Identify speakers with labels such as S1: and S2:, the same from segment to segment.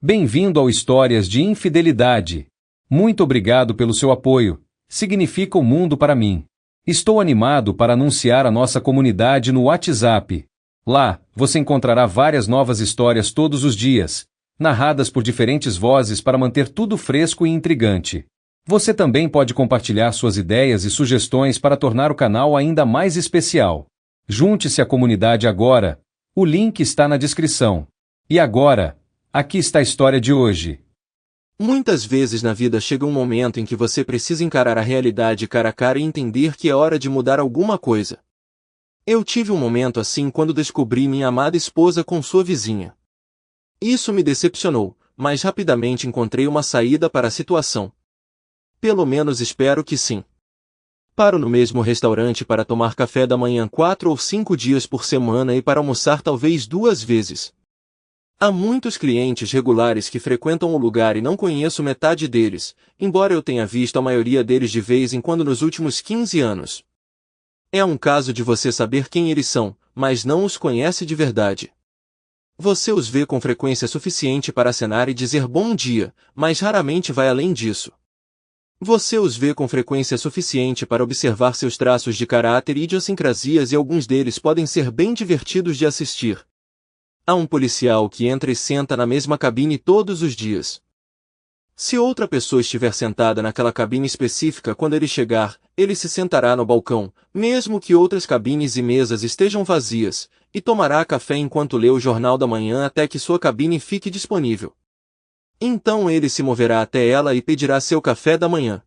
S1: Bem-vindo ao Histórias de Infidelidade. Muito obrigado pelo seu apoio. Significa o mundo para mim. Estou animado para anunciar a nossa comunidade no WhatsApp. Lá, você encontrará várias novas histórias todos os dias, narradas por diferentes vozes para manter tudo fresco e intrigante. Você também pode compartilhar suas ideias e sugestões para tornar o canal ainda mais especial. Junte-se à comunidade agora. O link está na descrição. E agora, aqui está a história de hoje.
S2: Muitas vezes na vida chega um momento em que você precisa encarar a realidade cara a cara e entender que é hora de mudar alguma coisa. Eu tive um momento assim quando descobri minha amada esposa com sua vizinha. Isso me decepcionou, mas rapidamente encontrei uma saída para a situação. Pelo menos espero que sim. Paro no mesmo restaurante para tomar café da manhã 4 ou 5 dias por semana e para almoçar talvez 2 vezes. Há muitos clientes regulares que frequentam o lugar e não conheço metade deles, embora eu tenha visto a maioria deles de vez em quando nos últimos 15 anos. É um caso de você saber quem eles são, mas não os conhece de verdade. Você os vê com frequência suficiente para acenar e dizer bom dia, mas raramente vai além disso. Você os vê com frequência suficiente para observar seus traços de caráter e idiosincrasias e alguns deles podem ser bem divertidos de assistir. Há um policial que entra e senta na mesma cabine todos os dias. Se outra pessoa estiver sentada naquela cabine específica quando ele chegar, ele se sentará no balcão, mesmo que outras cabines e mesas estejam vazias, e tomará café enquanto lê o jornal da manhã até que sua cabine fique disponível. Então ele se moverá até ela e pedirá seu café da manhã.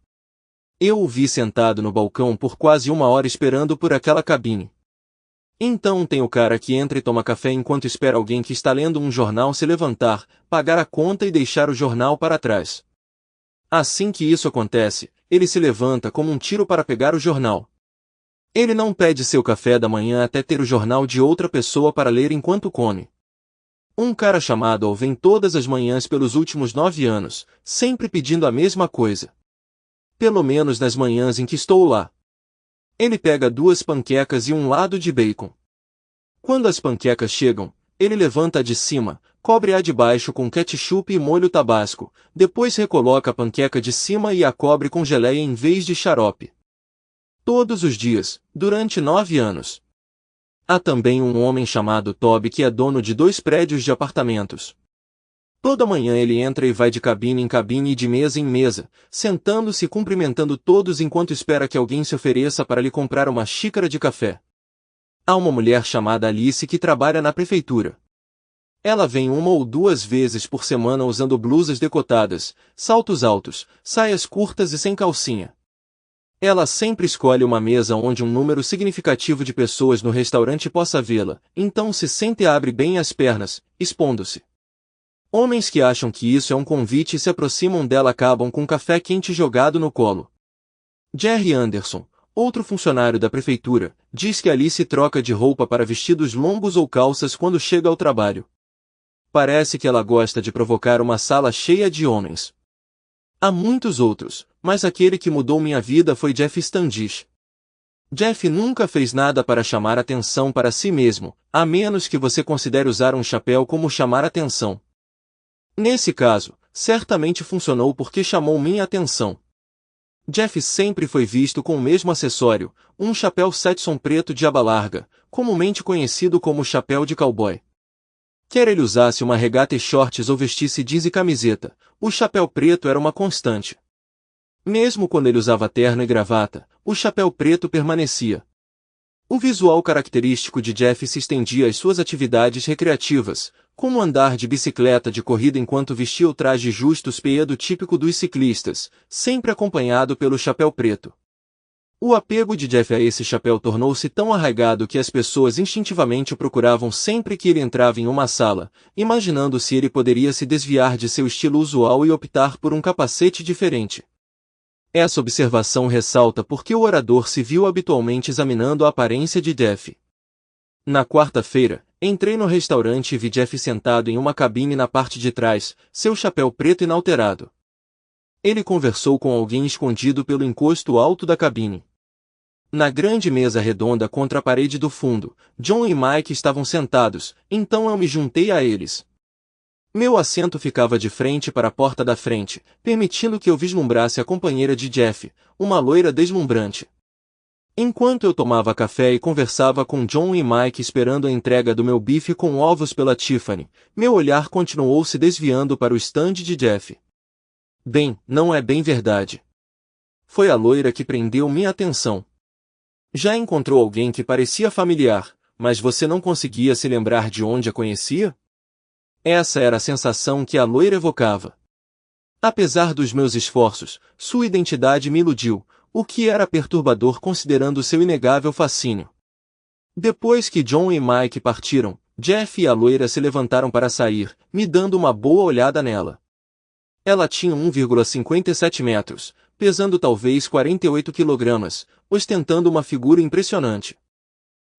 S2: Eu o vi sentado no balcão por quase 1 hora esperando por aquela cabine. Então tem o cara que entra e toma café enquanto espera alguém que está lendo um jornal se levantar, pagar a conta e deixar o jornal para trás. Assim que isso acontece, ele se levanta como um tiro para pegar o jornal. Ele não pede seu café da manhã até ter o jornal de outra pessoa para ler enquanto come. Um cara chamado Al vem todas as manhãs pelos últimos 9 anos, sempre pedindo a mesma coisa. Pelo menos nas manhãs em que estou lá. Ele pega 2 panquecas e um lado de bacon. Quando as panquecas chegam, ele levanta a de cima, cobre a de baixo com ketchup e molho tabasco, depois recoloca a panqueca de cima e a cobre com geleia em vez de xarope. Todos os dias, durante 9 anos. Há também um homem chamado Toby que é dono de 2 prédios de apartamentos. Toda manhã ele entra e vai de cabine em cabine e de mesa em mesa, sentando-se e cumprimentando todos enquanto espera que alguém se ofereça para lhe comprar uma xícara de café. Há uma mulher chamada Alice que trabalha na prefeitura. Ela vem 1 ou 2 vezes por semana usando blusas decotadas, saltos altos, saias curtas e sem calcinha. Ela sempre escolhe uma mesa onde um número significativo de pessoas no restaurante possa vê-la, então se senta e abre bem as pernas, expondo-se. Homens que acham que isso é um convite e se aproximam dela acabam com café quente jogado no colo. Jerry Anderson, outro funcionário da prefeitura, diz que Alice troca de roupa para vestidos longos ou calças quando chega ao trabalho. Parece que ela gosta de provocar uma sala cheia de homens. Há muitos outros, mas aquele que mudou minha vida foi Jeff Standish. Jeff nunca fez nada para chamar atenção para si mesmo, a menos que você considere usar um chapéu como chamar atenção. Nesse caso, certamente funcionou porque chamou minha atenção. Jeff sempre foi visto com o mesmo acessório, um chapéu Stetson preto de aba larga, comumente conhecido como chapéu de cowboy. Quer ele usasse uma regata e shorts ou vestisse jeans e camiseta, o chapéu preto era uma constante. Mesmo quando ele usava terno e gravata, o chapéu preto permanecia. O visual característico de Jeff se estendia às suas atividades recreativas, como andar de bicicleta de corrida enquanto vestia o traje justus peedo típico dos ciclistas, sempre acompanhado pelo chapéu preto. O apego de Jeff a esse chapéu tornou-se tão arraigado que as pessoas instintivamente o procuravam sempre que ele entrava em uma sala, imaginando se ele poderia se desviar de seu estilo usual e optar por um capacete diferente. Essa observação ressalta porque o orador se viu habitualmente examinando a aparência de Jeff. Na quarta-feira, entrei no restaurante e vi Jeff sentado em uma cabine na parte de trás, seu chapéu preto inalterado. Ele conversou com alguém escondido pelo encosto alto da cabine. Na grande mesa redonda contra a parede do fundo, John e Mike estavam sentados, então eu me juntei a eles. Meu assento ficava de frente para a porta da frente, permitindo que eu vislumbrasse a companheira de Jeff, uma loira deslumbrante. Enquanto eu tomava café e conversava com John e Mike esperando a entrega do meu bife com ovos pela Tiffany, meu olhar continuou se desviando para o stand de Jeff. Bem, não é bem verdade. Foi a loira que prendeu minha atenção. Já encontrou alguém que parecia familiar, mas você não conseguia se lembrar de onde a conhecia? Essa era a sensação que a loira evocava. Apesar dos meus esforços, sua identidade me iludiu, o que era perturbador considerando seu inegável fascínio. Depois que John e Mike partiram, Jeff e a loira se levantaram para sair, me dando uma boa olhada nela. Ela tinha 1,57 metros, pesando talvez 48 quilogramas, ostentando uma figura impressionante.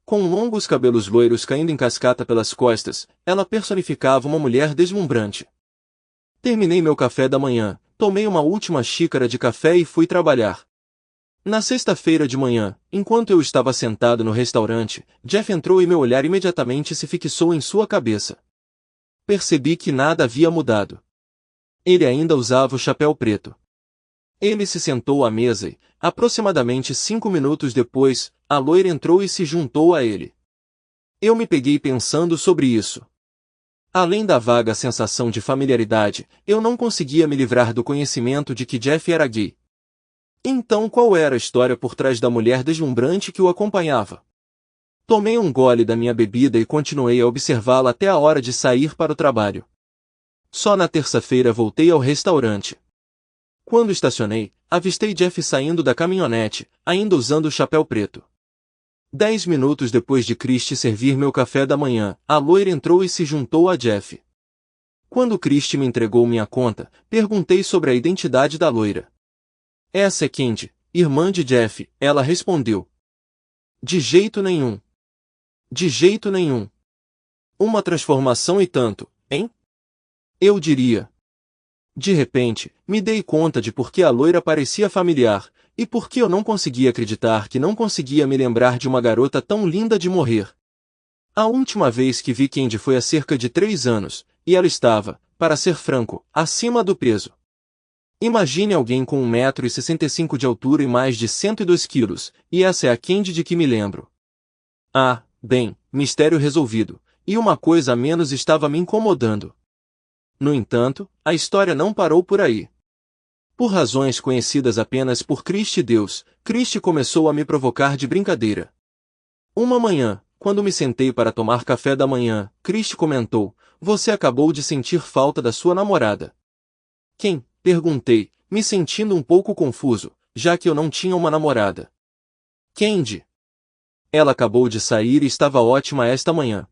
S2: Com longos cabelos loiros caindo em cascata pelas costas, ela personificava uma mulher deslumbrante. Terminei meu café da manhã, tomei uma última xícara de café e fui trabalhar. Na sexta-feira de manhã, enquanto eu estava sentado no restaurante, Jeff entrou e meu olhar imediatamente se fixou em sua cabeça. Percebi que nada havia mudado. Ele ainda usava o chapéu preto. Ele se sentou à mesa e, aproximadamente 5 minutos depois, a loira entrou e se juntou a ele. Eu me peguei pensando sobre isso. Além da vaga sensação de familiaridade, eu não conseguia me livrar do conhecimento de que Jeff era gay. Então qual era a história por trás da mulher deslumbrante que o acompanhava? Tomei um gole da minha bebida e continuei a observá-la até a hora de sair para o trabalho. Só na terça-feira voltei ao restaurante. Quando estacionei, avistei Jeff saindo da caminhonete, ainda usando o chapéu preto. 10 minutos depois de Christy servir meu café da manhã, a loira entrou e se juntou a Jeff. Quando Christy me entregou minha conta, perguntei sobre a identidade da loira. Essa é Candy, irmã de Jeff, ela respondeu. De jeito nenhum. De jeito nenhum. Uma transformação e tanto, hein? Eu diria. De repente, me dei conta de por que a loira parecia familiar, e por que eu não conseguia acreditar que não conseguia me lembrar de uma garota tão linda de morrer. A última vez que vi Candy foi há cerca de 3 anos, e ela estava, para ser franco, acima do peso. Imagine alguém com 1,65 m de altura e mais de 102 quilos, e essa é a Candy de que me lembro. Ah, bem, mistério resolvido, e uma coisa a menos estava me incomodando. No entanto, a história não parou por aí. Por razões conhecidas apenas por Christy e Deus, Christy começou a me provocar de brincadeira. Uma manhã, quando me sentei para tomar café da manhã, Christy comentou, você acabou de sentir falta da sua namorada. Quem? Perguntei, me sentindo um pouco confuso, já que eu não tinha uma namorada. Candy. Ela acabou de sair e estava ótima esta manhã.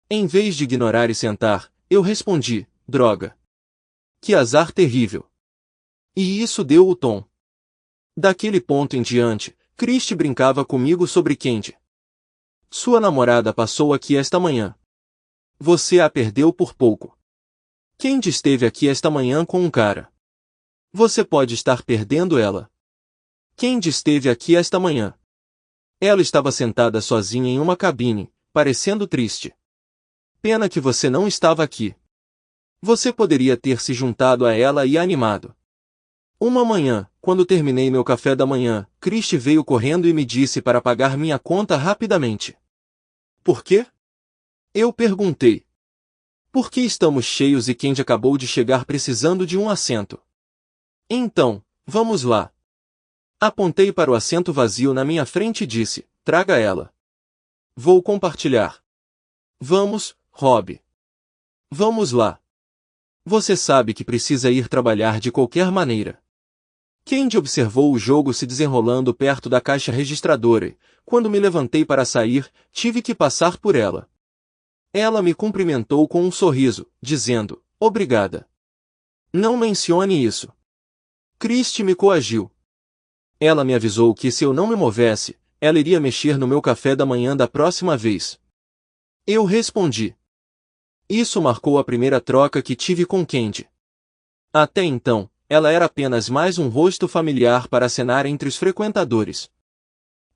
S2: Em vez de ignorar e sentar, eu respondi, droga. Que azar terrível. E isso deu o tom. Daquele ponto em diante, Christy brincava comigo sobre Candy. Sua namorada passou aqui esta manhã. Você a perdeu por pouco. Candy esteve aqui esta manhã com um cara. Você pode estar perdendo ela. Candy esteve aqui esta manhã. Ela estava sentada sozinha em uma cabine, parecendo triste. Pena que você não estava aqui. Você poderia ter se juntado a ela e animado. Uma manhã, quando terminei meu café da manhã, Christy veio correndo e me disse para pagar minha conta rapidamente. Por quê? Eu perguntei. Porque estamos cheios e Candy acabou de chegar precisando de um assento. Então, vamos lá. Apontei para o assento vazio na minha frente e disse, traga ela. Vou compartilhar. Vamos, Rob. Vamos lá. Você sabe que precisa ir trabalhar de qualquer maneira. Candy observou o jogo se desenrolando perto da caixa registradora e, quando me levantei para sair, tive que passar por ela. Ela me cumprimentou com um sorriso, dizendo, obrigada. Não mencione isso. Christy me coagiu. Ela me avisou que se eu não me movesse, ela iria mexer no meu café da manhã da próxima vez. Eu respondi. Isso marcou a primeira troca que tive com Candy. Até então, ela era apenas mais um rosto familiar para acenar entre os frequentadores.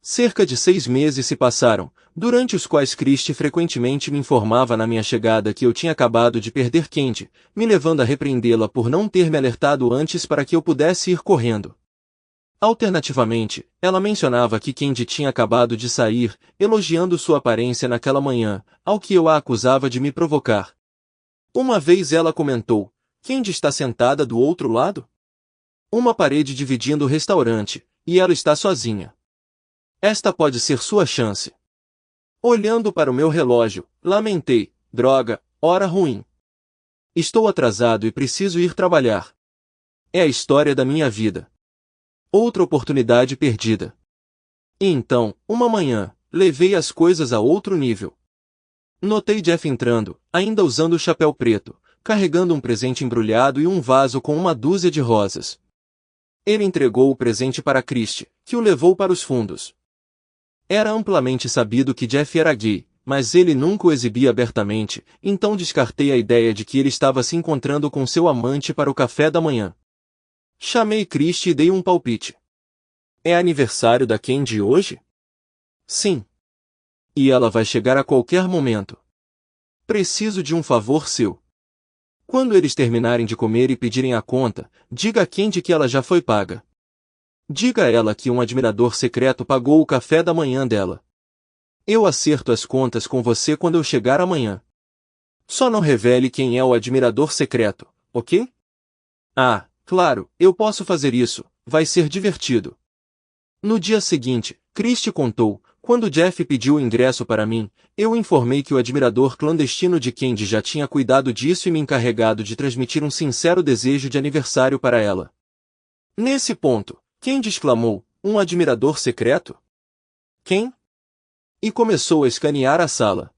S2: Cerca de 6 meses se passaram, durante os quais Christie frequentemente me informava na minha chegada que eu tinha acabado de perder Candy, me levando a repreendê-la por não ter me alertado antes para que eu pudesse ir correndo. Alternativamente, ela mencionava que Candy tinha acabado de sair, elogiando sua aparência naquela manhã, ao que eu a acusava de me provocar. Uma vez ela comentou: Candy está sentada do outro lado? Uma parede dividindo o restaurante, e ela está sozinha. Esta pode ser sua chance. Olhando para o meu relógio, lamentei: droga, hora ruim. Estou atrasado e preciso ir trabalhar. É a história da minha vida. Outra oportunidade perdida. E então, uma manhã, levei as coisas a outro nível. Notei Jeff entrando, ainda usando o chapéu preto, carregando um presente embrulhado e um vaso com uma dúzia de rosas. Ele entregou o presente para Christie, que o levou para os fundos. Era amplamente sabido que Jeff era gay, mas ele nunca o exibia abertamente, então descartei a ideia de que ele estava se encontrando com seu amante para o café da manhã. Chamei Christie e dei um palpite. É aniversário da Candy hoje? Sim. E ela vai chegar a qualquer momento. Preciso de um favor seu. Quando eles terminarem de comer e pedirem a conta, diga a Candy que ela já foi paga. Diga a ela que um admirador secreto pagou o café da manhã dela. Eu acerto as contas com você quando eu chegar amanhã. Só não revele quem é o admirador secreto, ok? Ah, claro, eu posso fazer isso, vai ser divertido. No dia seguinte, Christie contou: quando Jeff pediu o ingresso para mim, eu informei que o admirador clandestino de Candy já tinha cuidado disso e me encarregado de transmitir um sincero desejo de aniversário para ela. Nesse ponto, Candy exclamou: um admirador secreto? Quem? E começou a escanear a sala.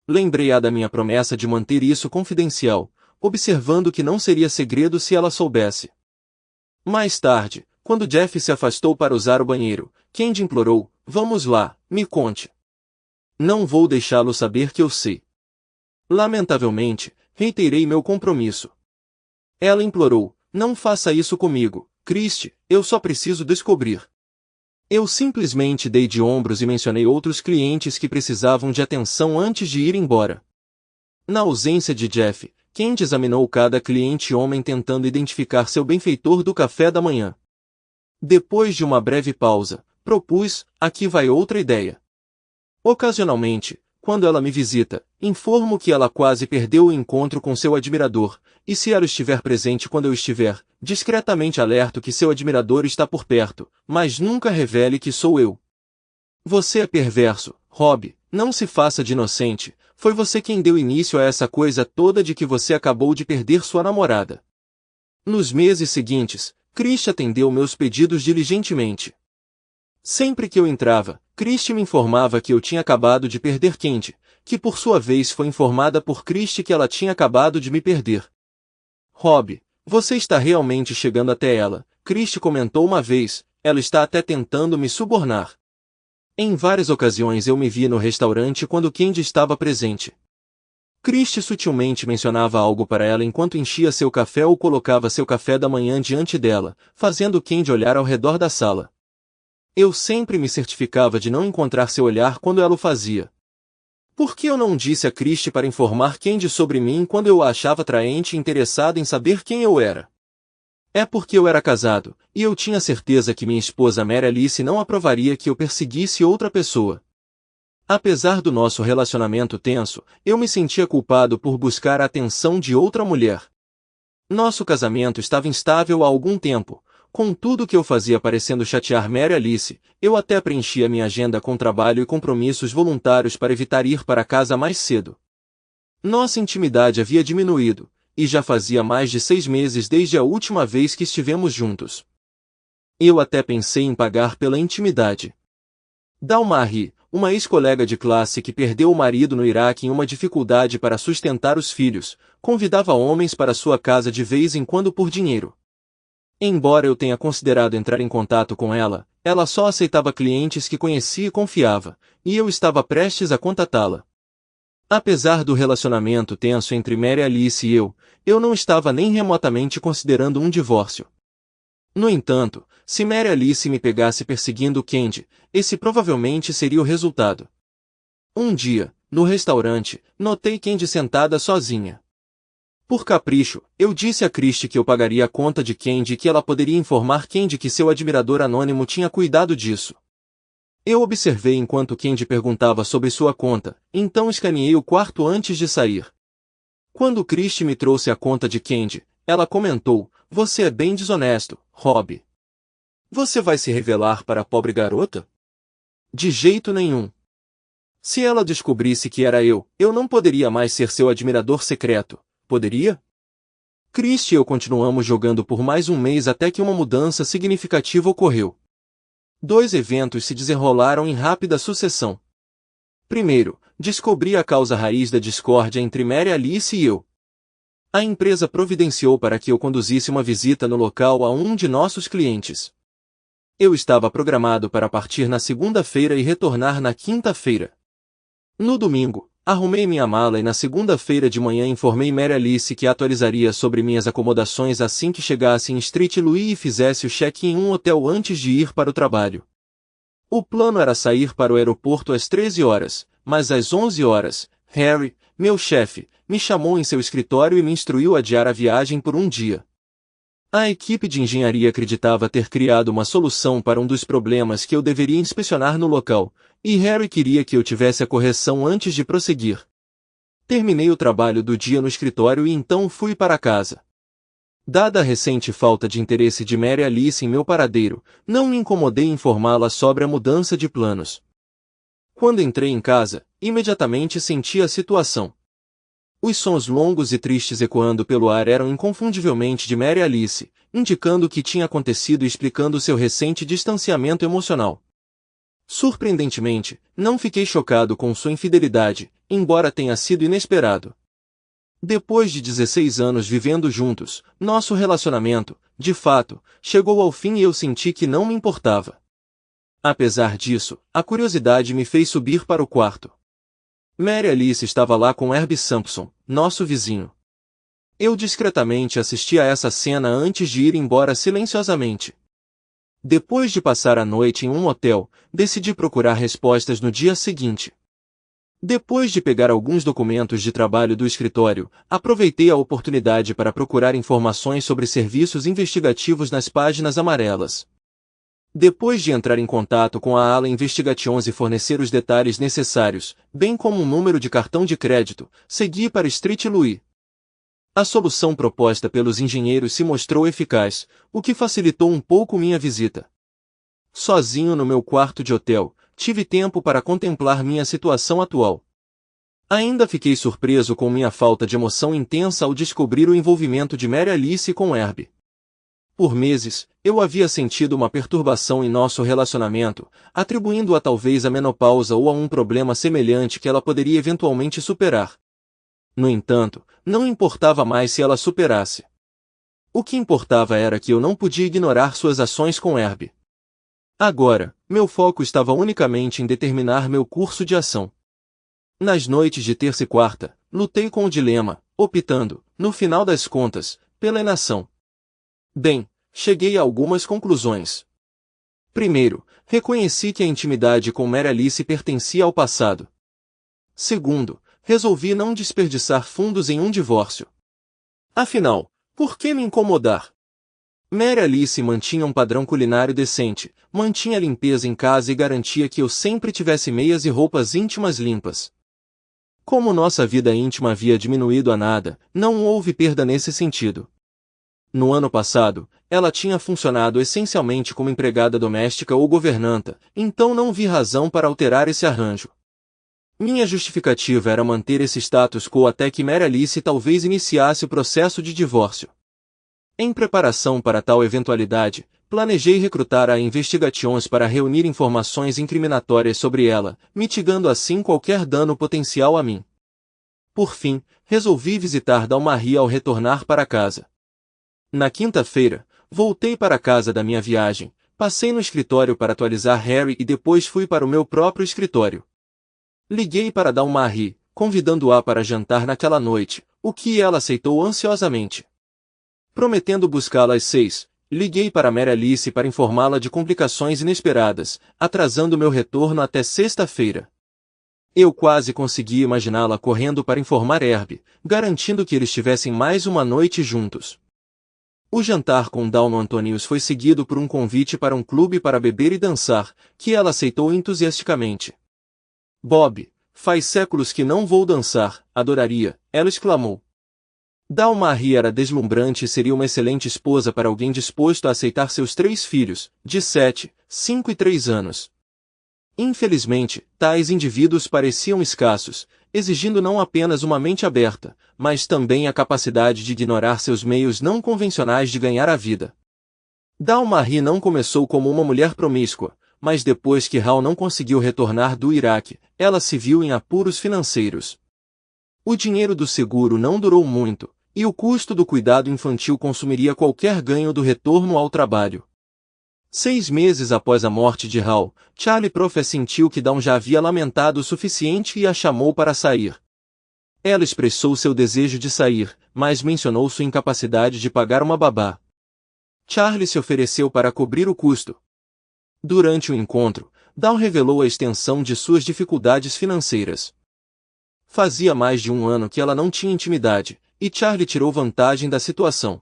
S2: Lembrei-a da minha promessa de manter isso confidencial, observando que não seria segredo se ela soubesse. Mais tarde, quando Jeff se afastou para usar o banheiro, Candy implorou: vamos lá, me conte. Não vou deixá-lo saber que eu sei. Lamentavelmente, reiterei meu compromisso. Ela implorou: não faça isso comigo, Christie, eu só preciso descobrir. Eu simplesmente dei de ombros e mencionei outros clientes que precisavam de atenção antes de ir embora. Na ausência de Jeff, Candy examinou cada cliente homem tentando identificar seu benfeitor do café da manhã. Depois de uma breve pausa, propus: aqui vai outra ideia. Ocasionalmente, quando ela me visita, informo que ela quase perdeu o encontro com seu admirador, e se ela estiver presente quando eu estiver, discretamente alerto que seu admirador está por perto, mas nunca revele que sou eu. Você é perverso, Rob, não se faça de inocente, foi você quem deu início a essa coisa toda de que você acabou de perder sua namorada. Nos meses seguintes, Christie atendeu meus pedidos diligentemente. Sempre que eu entrava, Christie me informava que eu tinha acabado de perder Candy, que por sua vez foi informada por Christie que ela tinha acabado de me perder. Rob, você está realmente chegando até ela, Christie comentou uma vez, ela está até tentando me subornar. Em várias ocasiões eu me vi no restaurante quando Candy estava presente. Christie sutilmente mencionava algo para ela enquanto enchia seu café ou colocava seu café da manhã diante dela, fazendo Candy olhar ao redor da sala. Eu sempre me certificava de não encontrar seu olhar quando ela o fazia. Por que eu não disse a Christie para informar Candy sobre mim quando eu a achava atraente e interessada em saber quem eu era? É porque eu era casado, e eu tinha certeza que minha esposa Mary Alice não aprovaria que eu perseguisse outra pessoa. Apesar do nosso relacionamento tenso, eu me sentia culpado por buscar a atenção de outra mulher. Nosso casamento estava instável há algum tempo. Com tudo que eu fazia parecendo chatear Mary Alice, eu até preenchia minha agenda com trabalho e compromissos voluntários para evitar ir para casa mais cedo. Nossa intimidade havia diminuído, e já fazia mais de 6 meses desde a última vez que estivemos juntos. Eu até pensei em pagar pela intimidade. Dalmari, uma ex-colega de classe que perdeu o marido no Iraque em uma dificuldade para sustentar os filhos, convidava homens para sua casa de vez em quando por dinheiro. Embora eu tenha considerado entrar em contato com ela, ela só aceitava clientes que conhecia e confiava, e eu estava prestes a contatá-la. Apesar do relacionamento tenso entre Mary Alice e eu não estava nem remotamente considerando um divórcio. No entanto, se Mary Alice me pegasse perseguindo Candy, esse provavelmente seria o resultado. Um dia, no restaurante, notei Candy sentada sozinha. Por capricho, eu disse a Christie que eu pagaria a conta de Candy e que ela poderia informar Candy que seu admirador anônimo tinha cuidado disso. Eu observei enquanto Candy perguntava sobre sua conta, então escaneei o quarto antes de sair. Quando Christie me trouxe a conta de Candy, ela comentou: "Você é bem desonesto, Rob. Você vai se revelar para a pobre garota?" De jeito nenhum. Se ela descobrisse que era eu não poderia mais ser seu admirador secreto, poderia? Christie e eu continuamos jogando por mais um mês até que uma mudança significativa ocorreu. 2 eventos se desenrolaram em rápida sucessão. Primeiro, descobri a causa raiz da discórdia entre Mary Alice e eu. A empresa providenciou para que eu conduzisse uma visita no local a um de nossos clientes. Eu estava programado para partir na segunda-feira e retornar na quinta-feira. No domingo, arrumei minha mala e na segunda-feira de manhã informei Mary Alice que atualizaria sobre minhas acomodações assim que chegasse em Street Louis e fizesse o check-in em um hotel antes de ir para o trabalho. O plano era sair para o aeroporto às 13 horas, mas às 11 horas, Harry, meu chefe, me chamou em seu escritório e me instruiu a adiar a viagem por um dia. A equipe de engenharia acreditava ter criado uma solução para um dos problemas que eu deveria inspecionar no local, e Harry queria que eu tivesse a correção antes de prosseguir. Terminei o trabalho do dia no escritório e então fui para casa. Dada a recente falta de interesse de Mary Alice em meu paradeiro, não me incomodei em informá-la sobre a mudança de planos. Quando entrei em casa, imediatamente senti a situação. Os sons longos e tristes ecoando pelo ar eram inconfundivelmente de Mary Alice, indicando o que tinha acontecido e explicando seu recente distanciamento emocional. Surpreendentemente, não fiquei chocado com sua infidelidade, embora tenha sido inesperado. Depois de 16 anos vivendo juntos, nosso relacionamento, de fato, chegou ao fim e eu senti que não me importava. Apesar disso, a curiosidade me fez subir para o quarto. Mary Alice estava lá com Herbie Sampson, nosso vizinho. Eu discretamente assisti a essa cena antes de ir embora silenciosamente. Depois de passar a noite em um hotel, decidi procurar respostas no dia seguinte. Depois de pegar alguns documentos de trabalho do escritório, aproveitei a oportunidade para procurar informações sobre serviços investigativos nas páginas amarelas. Depois de entrar em contato com a ala Investigations e fornecer os detalhes necessários, bem como um número de cartão de crédito, segui para Street Louis. A solução proposta pelos engenheiros se mostrou eficaz, o que facilitou um pouco minha visita. Sozinho no meu quarto de hotel, tive tempo para contemplar minha situação atual. Ainda fiquei surpreso com minha falta de emoção intensa ao descobrir o envolvimento de Mary Alice com Herbie. Por meses, eu havia sentido uma perturbação em nosso relacionamento, atribuindo-a talvez à menopausa ou a um problema semelhante que ela poderia eventualmente superar. No entanto, não importava mais se ela superasse. O que importava era que eu não podia ignorar suas ações com Herbie. Agora, meu foco estava unicamente em determinar meu curso de ação. Nas noites de terça e quarta, lutei com o dilema, optando, no final das contas, pela inação. Bem, cheguei a algumas conclusões. Primeiro, reconheci que a intimidade com Mary Alice pertencia ao passado. Segundo, resolvi não desperdiçar fundos em um divórcio. Afinal, por que me incomodar? Mary Alice mantinha um padrão culinário decente, mantinha a limpeza em casa e garantia que eu sempre tivesse meias e roupas íntimas limpas. Como nossa vida íntima havia diminuído a nada, não houve perda nesse sentido. No ano passado, ela tinha funcionado essencialmente como empregada doméstica ou governanta, então não vi razão para alterar esse arranjo. Minha justificativa era manter esse status quo até que Mary Alice talvez iniciasse o processo de divórcio. Em preparação para tal eventualidade, planejei recrutar a Investigations para reunir informações incriminatórias sobre ela, mitigando assim qualquer dano potencial a mim. Por fim, resolvi visitar Dalmarie ao retornar para casa. Na quinta-feira, voltei para a casa da minha viagem, passei no escritório para atualizar Harry e depois fui para o meu próprio escritório. Liguei para Dalmarie, convidando-a para jantar naquela noite, o que ela aceitou ansiosamente. Prometendo buscá-la às 6, liguei para Mary Alice para informá-la de complicações inesperadas, atrasando meu retorno até sexta-feira. Eu quase consegui imaginá-la correndo para informar Herb, garantindo que eles tivessem mais uma noite juntos. O jantar com Dawn Antonius foi seguido por um convite para um clube para beber e dançar, que ela aceitou entusiasticamente. Bob, faz séculos que não vou dançar, adoraria, ela exclamou. Dawn Marie era deslumbrante e seria uma excelente esposa para alguém disposto a aceitar seus 3 filhos, de 7, 5 e 3 anos. Infelizmente, tais indivíduos pareciam escassos, exigindo não apenas uma mente aberta, mas também a capacidade de ignorar seus meios não convencionais de ganhar a vida. Dawn Marie não começou como uma mulher promíscua, mas depois que Hal não conseguiu retornar do Iraque, ela se viu em apuros financeiros. O dinheiro do seguro não durou muito, e o custo do cuidado infantil consumiria qualquer ganho do retorno ao trabalho. 6 meses após a morte de Hal, Charlie Prof sentiu que Dawn já havia lamentado o suficiente e a chamou para sair. Ela expressou seu desejo de sair, mas mencionou sua incapacidade de pagar uma babá. Charlie se ofereceu para cobrir o custo. Durante o encontro, Dawn revelou a extensão de suas dificuldades financeiras. Fazia mais de 1 ano que ela não tinha intimidade, e Charlie tirou vantagem da situação.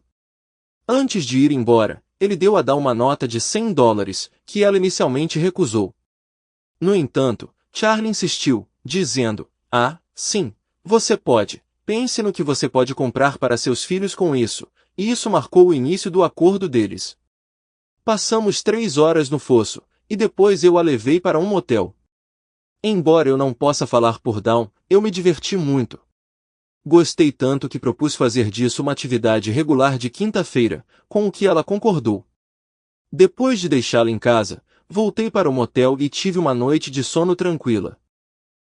S2: Antes de ir embora, ele deu a Dawn uma nota de $100, que ela inicialmente recusou. No entanto, Charlie insistiu, dizendo, sim, você pode, pense no que você pode comprar para seus filhos com isso, e isso marcou o início do acordo deles. Passamos 3 horas no fosso, e depois eu a levei para um motel. Embora eu não possa falar por Dawn, eu me diverti muito. Gostei tanto que propus fazer disso uma atividade regular de quinta-feira, com o que ela concordou. Depois de deixá-la em casa, voltei para o motel e tive uma noite de sono tranquila.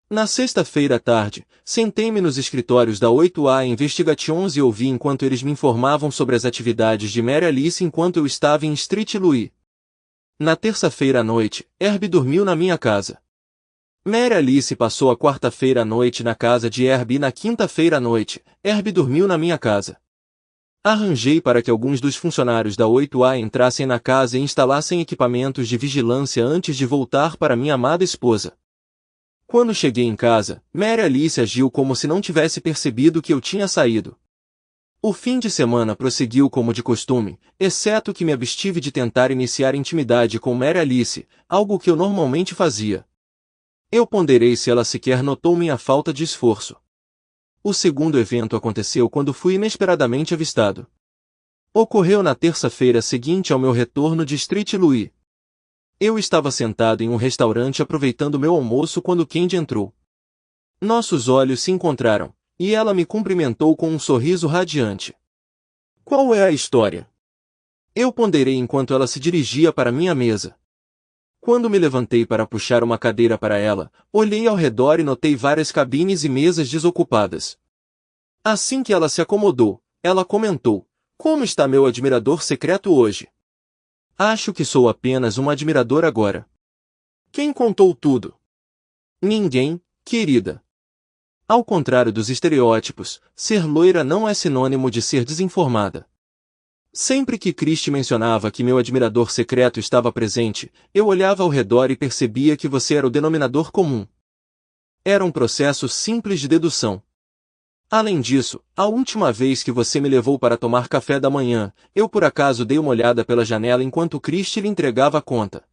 S2: Na sexta-feira à tarde, sentei-me nos escritórios da 8A Investigations e ouvi enquanto eles me informavam sobre as atividades de Mary Alice enquanto eu estava em Street Louis. Na terça-feira à noite, Herb dormiu na minha casa. Mary Alice passou a quarta-feira à noite na casa de Herb e na quinta-feira à noite, Herb dormiu na minha casa. Arranjei para que alguns dos funcionários da 8A entrassem na casa e instalassem equipamentos de vigilância antes de voltar para minha amada esposa. Quando cheguei em casa, Mary Alice agiu como se não tivesse percebido que eu tinha saído. O fim de semana prosseguiu como de costume, exceto que me abstive de tentar iniciar intimidade com Mary Alice, algo que eu normalmente fazia. Eu ponderei se ela sequer notou minha falta de esforço. O segundo evento aconteceu quando fui inesperadamente avistado. Ocorreu na terça-feira seguinte ao meu retorno de Street Louis. Eu estava sentado em um restaurante aproveitando meu almoço quando Candy entrou. Nossos olhos se encontraram, e ela me cumprimentou com um sorriso radiante. Qual é a história? Eu ponderei enquanto ela se dirigia para minha mesa. Quando me levantei para puxar uma cadeira para ela, olhei ao redor e notei várias cabines e mesas desocupadas. Assim que ela se acomodou, ela comentou, como está meu admirador secreto hoje? Acho que sou apenas um admirador agora. Quem contou tudo? Ninguém, querida. Ao contrário dos estereótipos, ser loira não é sinônimo de ser desinformada. Sempre que Christie mencionava que meu admirador secreto estava presente, eu olhava ao redor e percebia que você era o denominador comum. Era um processo simples de dedução. Além disso, a última vez que você me levou para tomar café da manhã, eu por acaso dei uma olhada pela janela enquanto Christie lhe entregava a conta.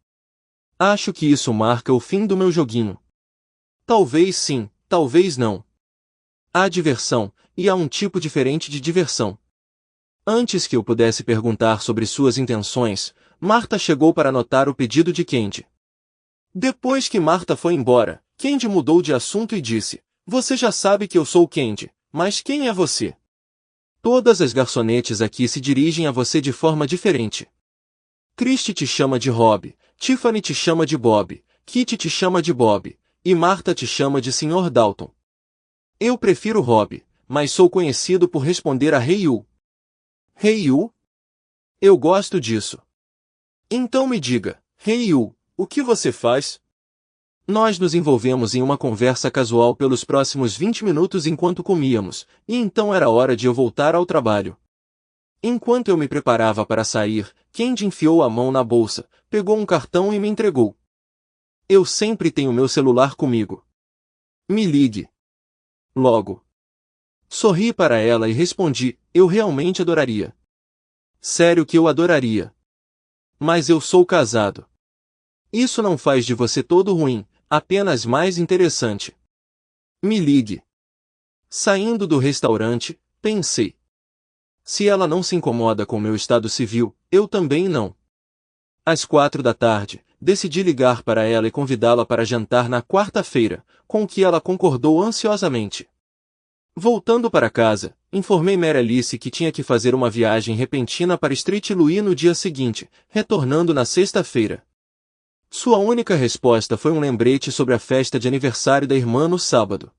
S2: Acho que isso marca o fim do meu joguinho. Talvez sim, talvez não. Há diversão, e há um tipo diferente de diversão. Antes que eu pudesse perguntar sobre suas intenções, Marta chegou para anotar o pedido de Candy. Depois que Marta foi embora, Candy mudou de assunto e disse, você já sabe que eu sou Candy, mas quem é você? Todas as garçonetes aqui se dirigem a você de forma diferente. Christie te chama de Rob, Tiffany te chama de Bob, Kitty te chama de Bob, e Marta te chama de Sr. Dalton. Eu prefiro Rob, mas sou conhecido por responder a Hey You. Hey You? Eu gosto disso. Então me diga, Hey You, o que você faz? Nós nos envolvemos em uma conversa casual pelos próximos 20 minutos enquanto comíamos, e então era hora de eu voltar ao trabalho. Enquanto eu me preparava para sair, Candy enfiou a mão na bolsa, pegou um cartão e me entregou. Eu sempre tenho meu celular comigo. Me ligue. Logo. Sorri para ela e respondi, eu realmente adoraria. Sério que eu adoraria. Mas eu sou casado. Isso não faz de você todo ruim, apenas mais interessante. Me ligue. Saindo do restaurante, pensei. Se ela não se incomoda com meu estado civil, eu também não. Às 4 da tarde, decidi ligar para ela e convidá-la para jantar na quarta-feira, com o que ela concordou ansiosamente. Voltando para casa, informei Mary Alice que tinha que fazer uma viagem repentina para Street Louis no dia seguinte, retornando na sexta-feira. Sua única resposta foi um lembrete sobre a festa de aniversário da irmã no sábado.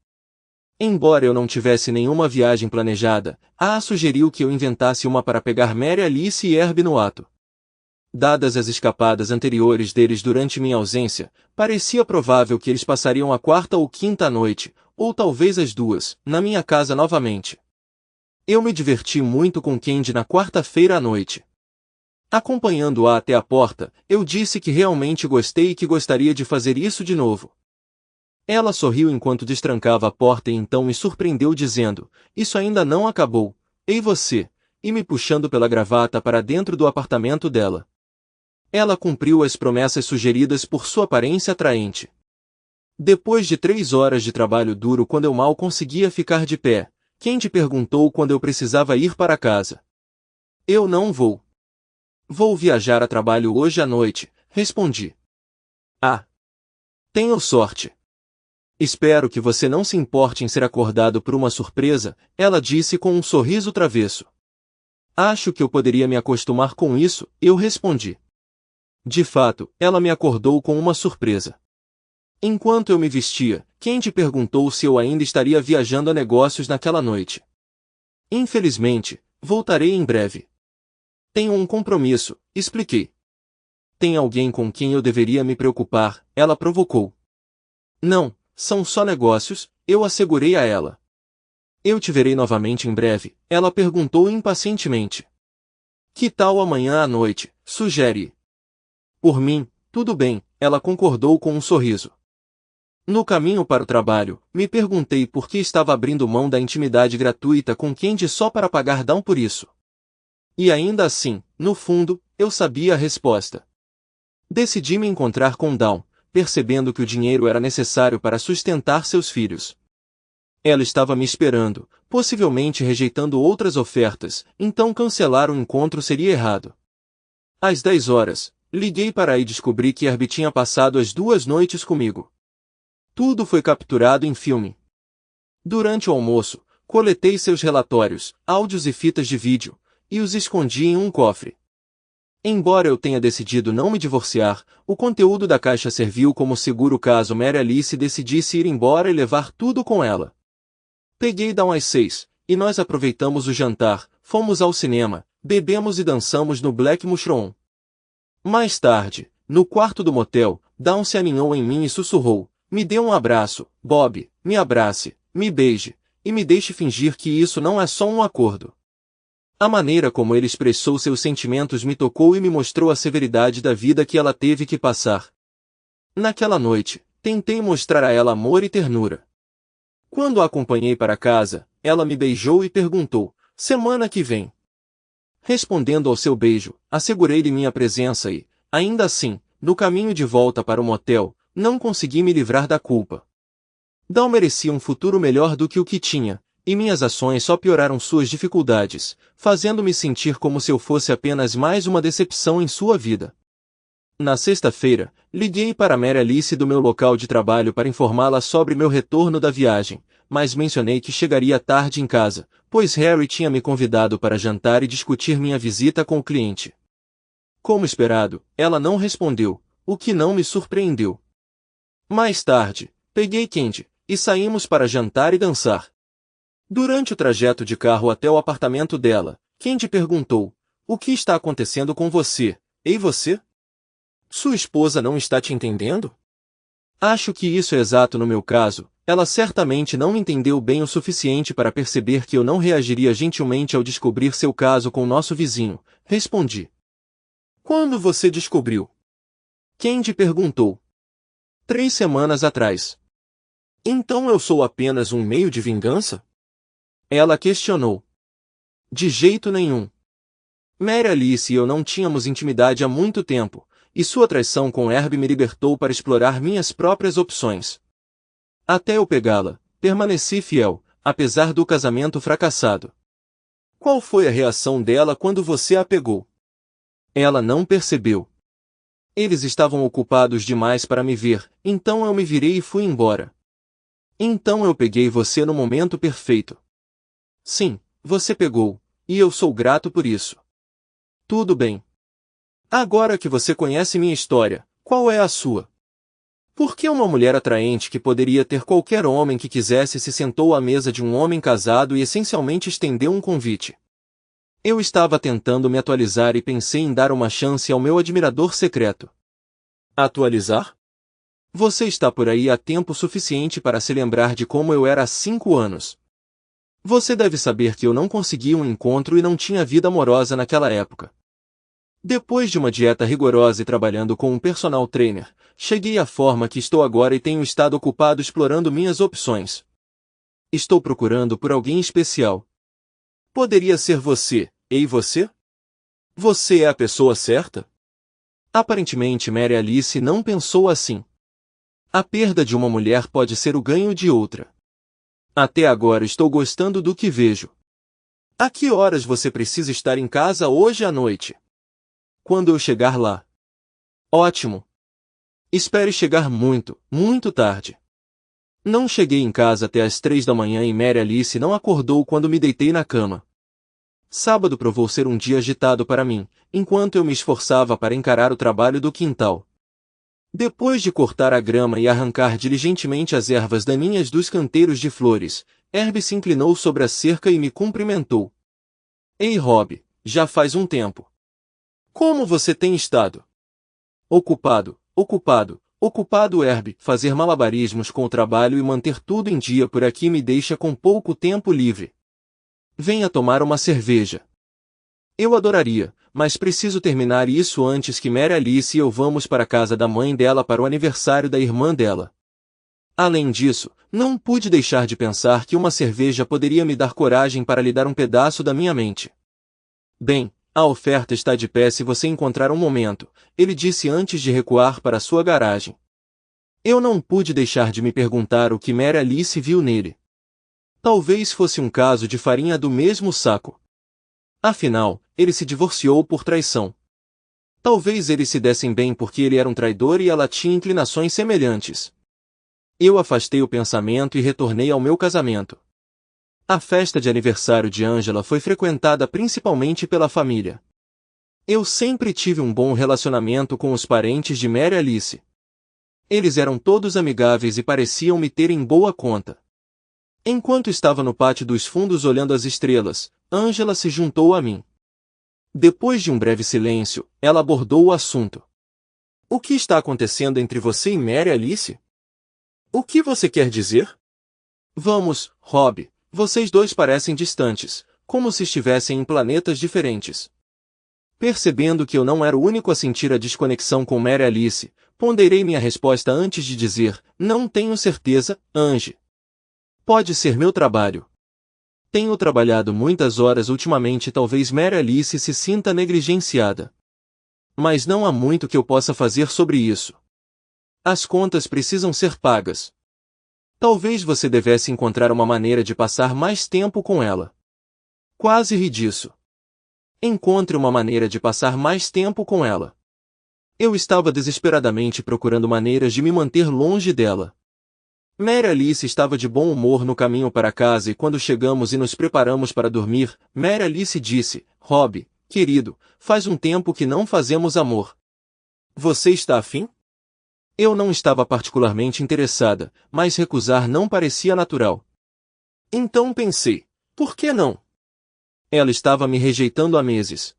S2: Embora eu não tivesse nenhuma viagem planejada, a sugeriu que eu inventasse uma para pegar Mary Alice e Herb no ato. Dadas as escapadas anteriores deles durante minha ausência, parecia provável que eles passariam a quarta ou quinta noite, ou talvez as duas, na minha casa novamente. Eu me diverti muito com Candy na quarta-feira à noite. Acompanhando-a até a porta, eu disse que realmente gostei e que gostaria de fazer isso de novo. Ela sorriu enquanto destrancava a porta e então me surpreendeu dizendo, isso ainda não acabou, ei você, e me puxando pela gravata para dentro do apartamento dela. Ela cumpriu as promessas sugeridas por sua aparência atraente. Depois de 3 horas de trabalho duro quando eu mal conseguia ficar de pé, Candy perguntou quando eu precisava ir para casa. Eu não vou. Vou viajar a trabalho hoje à noite, respondi. Ah! Tenho sorte. Espero que você não se importe em ser acordado por uma surpresa, ela disse com um sorriso travesso. Acho que eu poderia me acostumar com isso, eu respondi. De fato, ela me acordou com uma surpresa. Enquanto eu me vestia, Candy perguntou se eu ainda estaria viajando a negócios naquela noite. Infelizmente, voltarei em breve. Tenho um compromisso, expliquei. Tem alguém com quem eu deveria me preocupar, ela provocou. Não, são só negócios, eu assegurei a ela. Eu te verei novamente em breve, ela perguntou impacientemente. Que tal amanhã à noite, sugere. Por mim, tudo bem, ela concordou com um sorriso. No caminho para o trabalho, me perguntei por que estava abrindo mão da intimidade gratuita com Candy só para pagar down por isso. E ainda assim, no fundo, eu sabia a resposta. Decidi me encontrar com Dawn, percebendo que o dinheiro era necessário para sustentar seus filhos. Ela estava me esperando, possivelmente rejeitando outras ofertas, então cancelar o encontro seria errado. Às 10 horas, liguei para aí e descobri que Herbie tinha passado as 2 noites comigo. Tudo foi capturado em filme. Durante o almoço, coletei seus relatórios, áudios e fitas de vídeo, e os escondi em um cofre. Embora eu tenha decidido não me divorciar, o conteúdo da caixa serviu como seguro caso Mary Alice decidisse ir embora e levar tudo com ela. Peguei Dawn às 6, e nós aproveitamos o jantar, fomos ao cinema, bebemos e dançamos no Black Mushroom. Mais tarde, no quarto do motel, Dawn se aninhou em mim e sussurrou, me dê um abraço, Bob, me abrace, me beije, e me deixe fingir que isso não é só um acordo. A maneira como ele expressou seus sentimentos me tocou e me mostrou a severidade da vida que ela teve que passar. Naquela noite, tentei mostrar a ela amor e ternura. Quando a acompanhei para casa, ela me beijou e perguntou, semana que vem? Respondendo ao seu beijo, assegurei-lhe minha presença e, ainda assim, no caminho de volta para o motel, não consegui me livrar da culpa. Dawn merecia um futuro melhor do que o que tinha, e minhas ações só pioraram suas dificuldades, fazendo-me sentir como se eu fosse apenas mais uma decepção em sua vida. Na sexta-feira, liguei para Mary Alice do meu local de trabalho para informá-la sobre meu retorno da viagem, mas mencionei que chegaria tarde em casa, pois Harry tinha me convidado para jantar e discutir minha visita com o cliente. Como esperado, ela não respondeu, o que não me surpreendeu. Mais tarde, peguei Candy, e saímos para jantar e dançar. Durante o trajeto de carro até o apartamento dela, Candy perguntou, o que está acontecendo com você, ei você? Sua esposa não está te entendendo? Acho que isso é exato no meu caso, ela certamente não me entendeu bem o suficiente para perceber que eu não reagiria gentilmente ao descobrir seu caso com nosso vizinho, respondi. Quando você descobriu? Candy perguntou. 3 semanas atrás. Então eu sou apenas um meio de vingança? Ela questionou. De jeito nenhum. Mary Alice e eu não tínhamos intimidade há muito tempo, e sua traição com Herb me libertou para explorar minhas próprias opções. Até eu pegá-la, permaneci fiel, apesar do casamento fracassado. Qual foi a reação dela quando você a pegou? Ela não percebeu. Eles estavam ocupados demais para me ver, então eu me virei e fui embora. Então eu peguei você no momento perfeito. Sim, você pegou, e eu sou grato por isso. Tudo bem. Agora que você conhece minha história, qual é a sua? Por que uma mulher atraente que poderia ter qualquer homem que quisesse se sentou à mesa de um homem casado e essencialmente estendeu um convite? Eu estava tentando me atualizar e pensei em dar uma chance ao meu admirador secreto. Atualizar? Você está por aí há tempo suficiente para se lembrar de como eu era há 5 anos. Você deve saber que eu não consegui um encontro e não tinha vida amorosa naquela época. Depois de uma dieta rigorosa e trabalhando com um personal trainer, cheguei à forma que estou agora e tenho estado ocupado explorando minhas opções. Estou procurando por alguém especial. Poderia ser você, e você? Você é a pessoa certa? Aparentemente Mary Alice não pensou assim. A perda de uma mulher pode ser o ganho de outra. Até agora estou gostando do que vejo. A que horas você precisa estar em casa hoje à noite? Quando eu chegar lá. Ótimo. Espere chegar muito, muito tarde. Não cheguei em casa até às 3 da manhã e Mary Alice não acordou quando me deitei na cama. Sábado provou ser um dia agitado para mim, enquanto eu me esforçava para encarar o trabalho do quintal. Depois de cortar a grama e arrancar diligentemente as ervas daninhas dos canteiros de flores, Herb se inclinou sobre a cerca e me cumprimentou. Ei Rob, já faz um tempo. Como você tem estado? Ocupado, ocupado, ocupado Herb. Fazer malabarismos com o trabalho e manter tudo em dia por aqui me deixa com pouco tempo livre. Venha tomar uma cerveja. Eu adoraria, mas preciso terminar isso antes que Mary Alice e eu vamos para a casa da mãe dela para o aniversário da irmã dela. Além disso, não pude deixar de pensar que uma cerveja poderia me dar coragem para lhe dar um pedaço da minha mente. Bem, a oferta está de pé se você encontrar um momento, ele disse antes de recuar para sua garagem. Eu não pude deixar de me perguntar o que Mary Alice viu nele. Talvez fosse um caso de farinha do mesmo saco. Afinal, ele se divorciou por traição. Talvez eles se dessem bem porque ele era um traidor e ela tinha inclinações semelhantes. Eu afastei o pensamento e retornei ao meu casamento. A festa de aniversário de Angela foi frequentada principalmente pela família. Eu sempre tive um bom relacionamento com os parentes de Mary Alice. Eles eram todos amigáveis e pareciam me ter em boa conta. Enquanto estava no pátio dos fundos olhando as estrelas, Angela se juntou a mim. Depois de um breve silêncio, ela abordou o assunto. O que está acontecendo entre você e Mary Alice? O que você quer dizer? Vamos, Rob, vocês dois parecem distantes, como se estivessem em planetas diferentes. Percebendo que eu não era o único a sentir a desconexão com Mary Alice, ponderei minha resposta antes de dizer, não tenho certeza, Ange. Pode ser meu trabalho. Tenho trabalhado muitas horas ultimamente e talvez Mary Alice se sinta negligenciada. Mas não há muito que eu possa fazer sobre isso. As contas precisam ser pagas. Talvez você devesse encontrar uma maneira de passar mais tempo com ela. Quase ri disso. Encontre uma maneira de passar mais tempo com ela. Eu estava desesperadamente procurando maneiras de me manter longe dela. Mary Alice estava de bom humor no caminho para casa e quando chegamos e nos preparamos para dormir, Mary Alice disse, Rob, querido, faz um tempo que não fazemos amor. Você está afim? Eu não estava particularmente interessada, mas recusar não parecia natural. Então pensei, por que não? Ela estava me rejeitando há meses.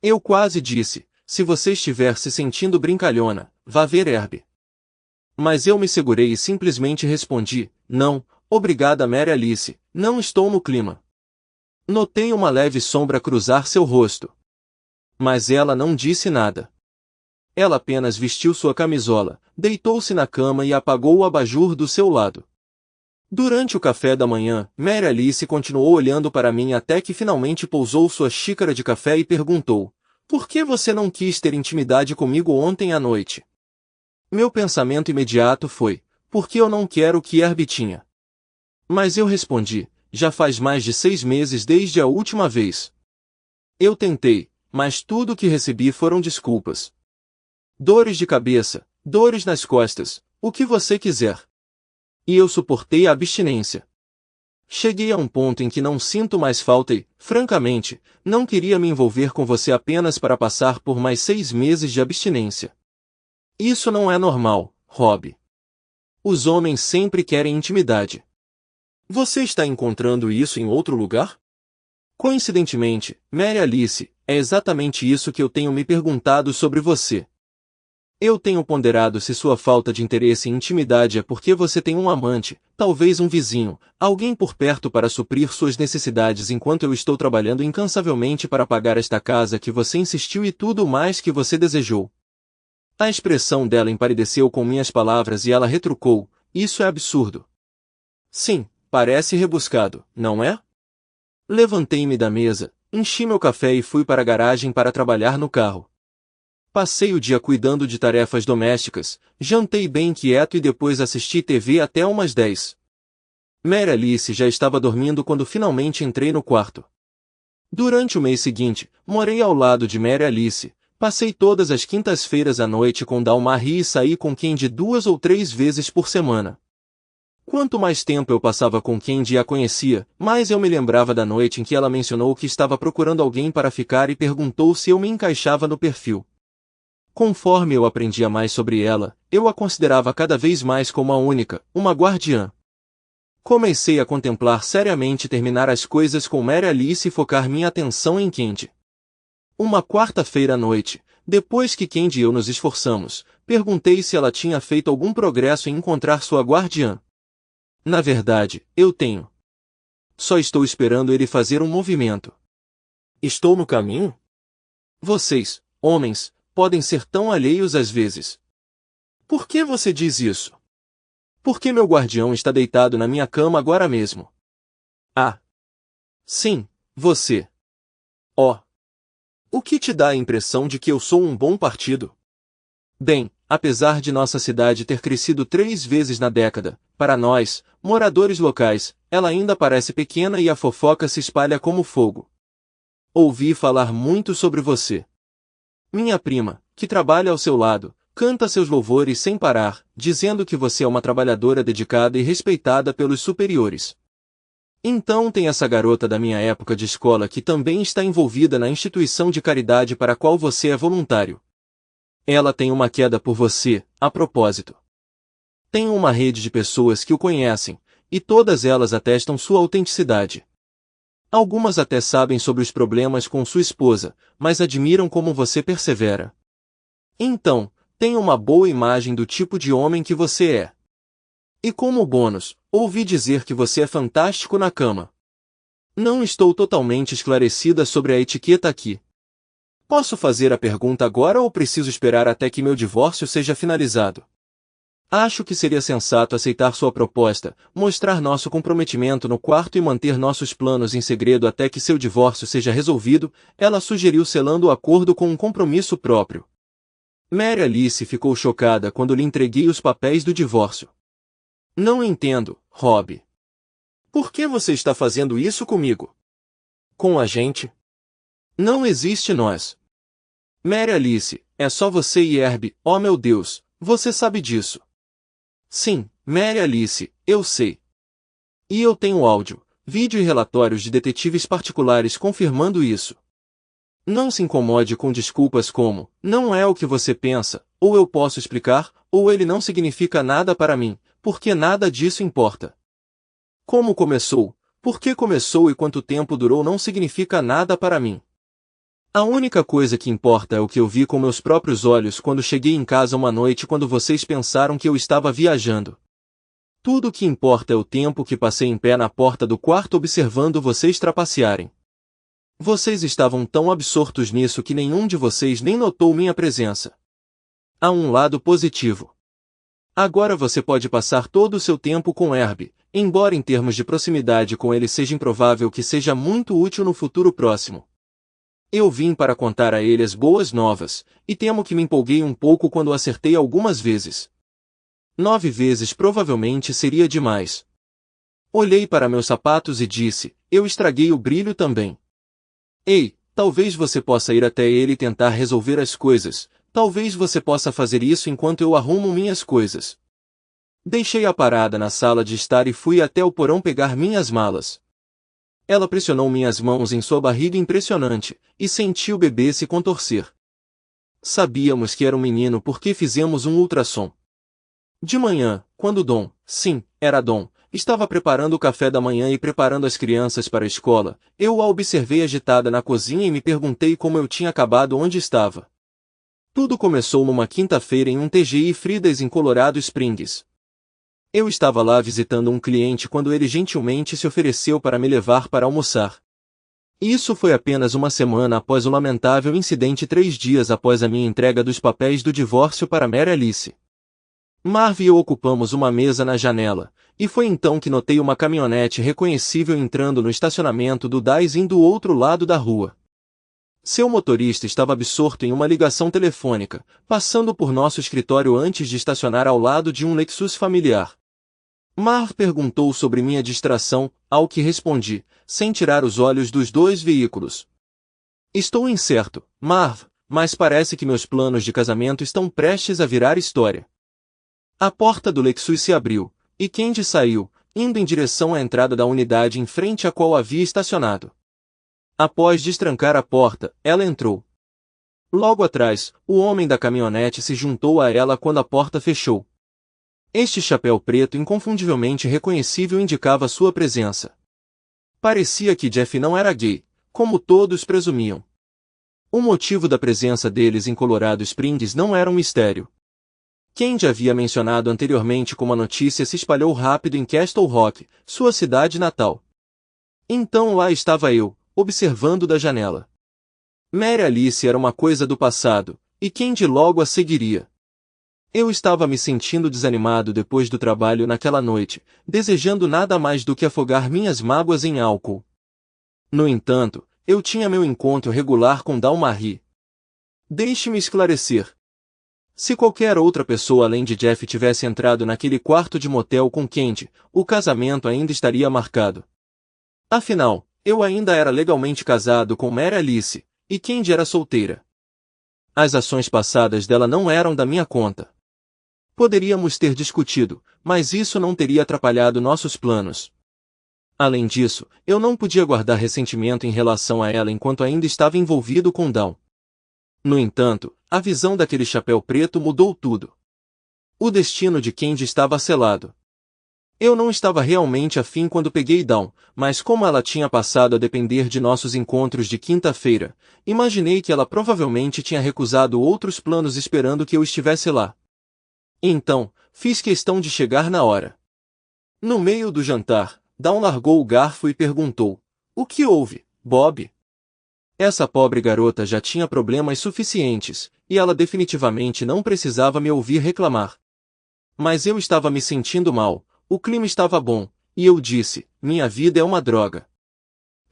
S2: Eu quase disse, se você estiver se sentindo brincalhona, vá ver Herb. Mas eu me segurei e simplesmente respondi, não, obrigada Mary Alice, não estou no clima. Notei uma leve sombra cruzar seu rosto. Mas ela não disse nada. Ela apenas vestiu sua camisola, deitou-se na cama e apagou o abajur do seu lado. Durante o café da manhã, Mary Alice continuou olhando para mim até que finalmente pousou sua xícara de café e perguntou: "Por que você não quis ter intimidade comigo ontem à noite?" Meu pensamento imediato foi: porque eu não quero que Herbie tinha. Mas eu respondi: já faz mais de 6 meses desde a última vez. Eu tentei, mas tudo o que recebi foram desculpas. Dores de cabeça, dores nas costas, o que você quiser. E eu suportei a abstinência. Cheguei a um ponto em que não sinto mais falta e, francamente, não queria me envolver com você apenas para passar por mais 6 meses de abstinência. Isso não é normal, Rob. Os homens sempre querem intimidade. Você está encontrando isso em outro lugar? Coincidentemente, Mary Alice, é exatamente isso que eu tenho me perguntado sobre você. Eu tenho ponderado se sua falta de interesse em intimidade é porque você tem um amante, talvez um vizinho, alguém por perto para suprir suas necessidades enquanto eu estou trabalhando incansavelmente para pagar esta casa que você insistiu e tudo mais que você desejou. A expressão dela empalideceu com minhas palavras e ela retrucou: isso é absurdo. Sim, parece rebuscado, não é? Levantei-me da mesa, enchi meu café e fui para a garagem para trabalhar no carro. Passei o dia cuidando de tarefas domésticas, jantei bem quieto e depois assisti TV até umas 10. Mary Alice já estava dormindo quando finalmente entrei no quarto. Durante o mês seguinte, morei ao lado de Mary Alice, passei todas as quintas-feiras à noite com Dalmarie e saí com Candy 2 ou 3 vezes por semana. Quanto mais tempo eu passava com Candy e a conhecia, mais eu me lembrava da noite em que ela mencionou que estava procurando alguém para ficar e perguntou se eu me encaixava no perfil. Conforme eu aprendia mais sobre ela, eu a considerava cada vez mais como a única, uma guardiã. Comecei a contemplar seriamente terminar as coisas com Mary Alice e focar minha atenção em Candy. Uma quarta-feira à noite, depois que Candy e eu nos esforçamos, perguntei se ela tinha feito algum progresso em encontrar sua guardiã. Na verdade, eu tenho. Só estou esperando ele fazer um movimento. Estou no caminho? Vocês, homens, podem ser tão alheios às vezes. Por que você diz isso? Porque meu guardião está deitado na minha cama agora mesmo. Ah. Sim, você. Oh. O que te dá a impressão de que eu sou um bom partido? Bem, apesar de nossa cidade ter crescido 3 vezes na década, para nós, moradores locais, ela ainda parece pequena e a fofoca se espalha como fogo. Ouvi falar muito sobre você. Minha prima, que trabalha ao seu lado, canta seus louvores sem parar, dizendo que você é uma trabalhadora dedicada e respeitada pelos superiores. Então tem essa garota da minha época de escola que também está envolvida na instituição de caridade para a qual você é voluntário. Ela tem uma queda por você, a propósito. Tem uma rede de pessoas que o conhecem, e todas elas atestam sua autenticidade. Algumas até sabem sobre os problemas com sua esposa, mas admiram como você persevera. Então, tem uma boa imagem do tipo de homem que você é. E como bônus, ouvi dizer que você é fantástico na cama. Não estou totalmente esclarecida sobre a etiqueta aqui. Posso fazer a pergunta agora ou preciso esperar até que meu divórcio seja finalizado? Acho que seria sensato aceitar sua proposta, mostrar nosso comprometimento no quarto e manter nossos planos em segredo até que seu divórcio seja resolvido, ela sugeriu selando o acordo com um compromisso próprio. Mary Alice ficou chocada quando lhe entreguei os papéis do divórcio. Não entendo, Rob. Por que você está fazendo isso comigo? Com a gente? Não existe nós. Mary Alice, é só você e Herbie, oh meu Deus, você sabe disso. Sim, Mary Alice, eu sei. E eu tenho áudio, vídeo e relatórios de detetives particulares confirmando isso. Não se incomode com desculpas como, não é o que você pensa, ou eu posso explicar, ou ele não significa nada para mim, porque nada disso importa. Como começou, por que começou e quanto tempo durou não significa nada para mim. A única coisa que importa é o que eu vi com meus próprios olhos quando cheguei em casa uma noite quando vocês pensaram que eu estava viajando. Tudo o que importa é o tempo que passei em pé na porta do quarto observando vocês trapacearem. Vocês estavam tão absortos nisso que nenhum de vocês nem notou minha presença. Há um lado positivo. Agora você pode passar todo o seu tempo com Herb, embora em termos de proximidade com ele seja improvável que seja muito útil no futuro próximo. Eu vim para contar a ele as boas novas, e temo que me empolguei um pouco quando acertei algumas vezes. 9 vezes provavelmente seria demais. Olhei para meus sapatos e disse, eu estraguei o brilho também. Ei, talvez você possa ir até ele e tentar resolver as coisas, talvez você possa fazer isso enquanto eu arrumo minhas coisas. Deixei a parada na sala de estar e fui até o porão pegar minhas malas. Ela pressionou minhas mãos em sua barriga impressionante, e senti o bebê se contorcer. Sabíamos que era um menino porque fizemos um ultrassom. De manhã, quando Dom, sim, era Dom, estava preparando o café da manhã e preparando as crianças para a escola, eu a observei agitada na cozinha e me perguntei como eu tinha acabado onde estava. Tudo começou numa quinta-feira em um TGI Fridays em Colorado Springs. Eu estava lá visitando um cliente quando ele gentilmente se ofereceu para me levar para almoçar. Isso foi apenas uma semana após o lamentável incidente 3 dias após a minha entrega dos papéis do divórcio para Mary Alice. Marv e eu ocupamos uma mesa na janela, e foi então que notei uma caminhonete reconhecível entrando no estacionamento do Daisy do outro lado da rua. Seu motorista estava absorto em uma ligação telefônica, passando por nosso escritório antes de estacionar ao lado de um Lexus familiar. Marv perguntou sobre minha distração, ao que respondi, sem tirar os olhos dos dois veículos. Estou incerto, Marv, mas parece que meus planos de casamento estão prestes a virar história. A porta do Lexus se abriu, e Candy saiu, indo em direção à entrada da unidade em frente à qual havia estacionado. Após destrancar a porta, ela entrou. Logo atrás, o homem da caminhonete se juntou a ela quando a porta fechou. Este chapéu preto inconfundivelmente reconhecível indicava sua presença. Parecia que Jeff não era gay, como todos presumiam. O motivo da presença deles em Colorado Springs não era um mistério. Candy havia mencionado anteriormente como a notícia se espalhou rápido em Castle Rock, sua cidade natal. Então lá estava eu, observando da janela. Mary Alice era uma coisa do passado, e Candy logo a seguiria. Eu estava me sentindo desanimado depois do trabalho naquela noite, desejando nada mais do que afogar minhas mágoas em álcool. No entanto, eu tinha meu encontro regular com Dalmarie. Deixe-me esclarecer. Se qualquer outra pessoa além de Jeff tivesse entrado naquele quarto de motel com Candy, o casamento ainda estaria marcado. Afinal, eu ainda era legalmente casado com Mary Alice, e Candy era solteira. As ações passadas dela não eram da minha conta. Poderíamos ter discutido, mas isso não teria atrapalhado nossos planos. Além disso, eu não podia guardar ressentimento em relação a ela enquanto ainda estava envolvido com Dawn. No entanto, a visão daquele chapéu preto mudou tudo. O destino de Candy estava selado. Eu não estava realmente afim quando peguei Dawn, mas como ela tinha passado a depender de nossos encontros de quinta-feira, imaginei que ela provavelmente tinha recusado outros planos esperando que eu estivesse lá. Então, fiz questão de chegar na hora. No meio do jantar, Dawn largou o garfo e perguntou, "O que houve, Bob?" Essa pobre garota já tinha problemas suficientes, e ela definitivamente não precisava me ouvir reclamar. Mas eu estava me sentindo mal, o clima estava bom, e eu disse, minha vida é uma droga.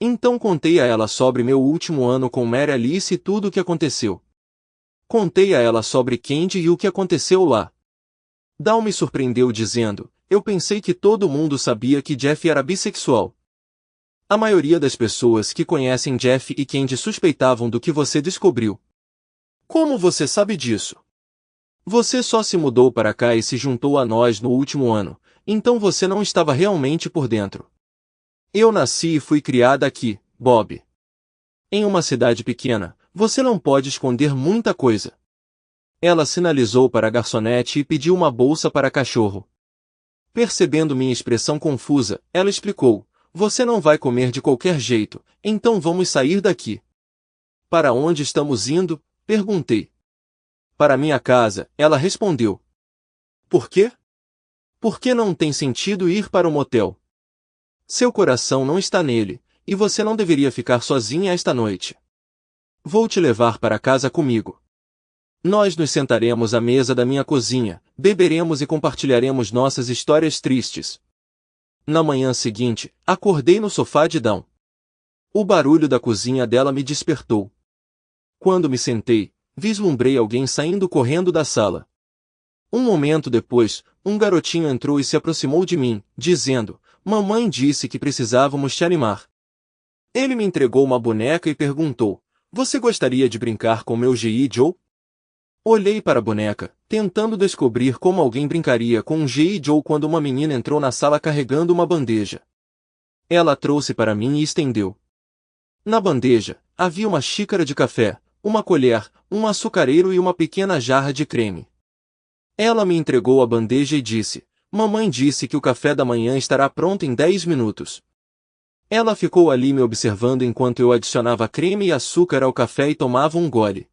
S2: Então contei a ela sobre meu último ano com Mary Alice e tudo o que aconteceu. Contei a ela sobre Candy e o que aconteceu lá. Dawn me surpreendeu dizendo, eu pensei que todo mundo sabia que Jeff era bissexual. A maioria das pessoas que conhecem Jeff e Candy suspeitavam do que você descobriu. Como você sabe disso? Você só se mudou para cá e se juntou a nós no último ano, então você não estava realmente por dentro. Eu nasci e fui criada aqui, Bob. Em uma cidade pequena, você não pode esconder muita coisa. Ela sinalizou para a garçonete e pediu uma bolsa para cachorro. Percebendo minha expressão confusa, ela explicou, você não vai comer de qualquer jeito, então vamos sair daqui. Para onde estamos indo? Perguntei. Para minha casa, ela respondeu. Por quê? Porque não tem sentido ir para o motel. Seu coração não está nele, e você não deveria ficar sozinha esta noite. Vou te levar para casa comigo. Nós nos sentaremos à mesa da minha cozinha, beberemos e compartilharemos nossas histórias tristes. Na manhã seguinte, acordei no sofá de Dawn. O barulho da cozinha dela me despertou. Quando me sentei, vislumbrei alguém saindo correndo da sala. Um momento depois, um garotinho entrou e se aproximou de mim, dizendo: "Mamãe disse que precisávamos te animar." Ele me entregou uma boneca e perguntou: "Você gostaria de brincar com meu G.I. Joe?" Olhei para a boneca, tentando descobrir como alguém brincaria com um G.I. Joe quando uma menina entrou na sala carregando uma bandeja. Ela a trouxe para mim e estendeu. Na bandeja, havia uma xícara de café, uma colher, um açucareiro e uma pequena jarra de creme. Ela me entregou a bandeja e disse: "Mamãe disse que o café da manhã estará pronto em 10 minutos." Ela ficou ali me observando enquanto eu adicionava creme e açúcar ao café e tomava um gole.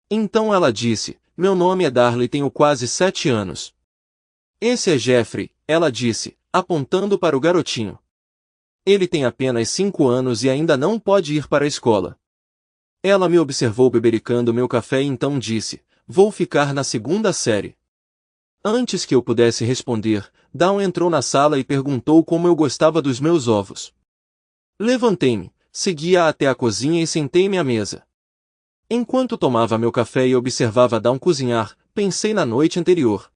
S2: Então ela disse: "Meu nome é Darla e tenho quase 7 anos." "Esse é Jeffrey," ela disse, apontando para o garotinho. "Ele tem apenas 5 anos e ainda não pode ir para a escola." Ela me observou bebericando meu café e então disse: "Vou ficar na 2ª série." Antes que eu pudesse responder, Dawn entrou na sala e perguntou como eu gostava dos meus ovos. Levantei-me, segui-a até a cozinha e sentei-me à mesa. Enquanto tomava meu café e observava Dawn cozinhar, pensei na noite anterior.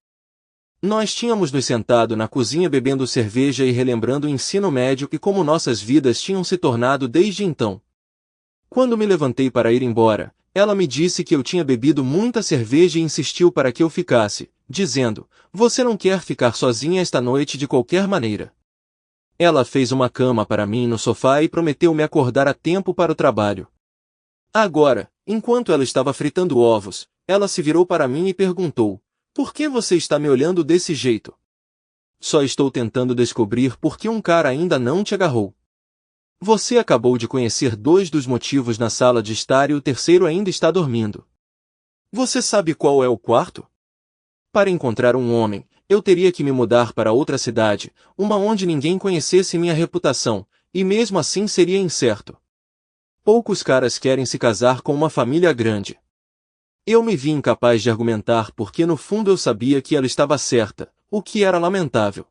S2: Nós tínhamos nos sentado na cozinha bebendo cerveja e relembrando o ensino médio e como nossas vidas tinham se tornado desde então. Quando me levantei para ir embora, ela me disse que eu tinha bebido muita cerveja e insistiu para que eu ficasse, dizendo: "Você não quer ficar sozinha esta noite de qualquer maneira." Ela fez uma cama para mim no sofá e prometeu me acordar a tempo para o trabalho. Agora, enquanto ela estava fritando ovos, ela se virou para mim e perguntou: "Por que você está me olhando desse jeito?" "Só estou tentando descobrir por que um cara ainda não te agarrou. Você acabou de conhecer 2 dos motivos na sala de estar e o terceiro ainda está dormindo. Você sabe qual é o quarto? Para encontrar um homem, eu teria que me mudar para outra cidade, uma onde ninguém conhecesse minha reputação, e mesmo assim seria incerto. Poucos caras querem se casar com uma família grande." Eu me vi incapaz de argumentar porque no fundo eu sabia que ela estava certa, o que era lamentável.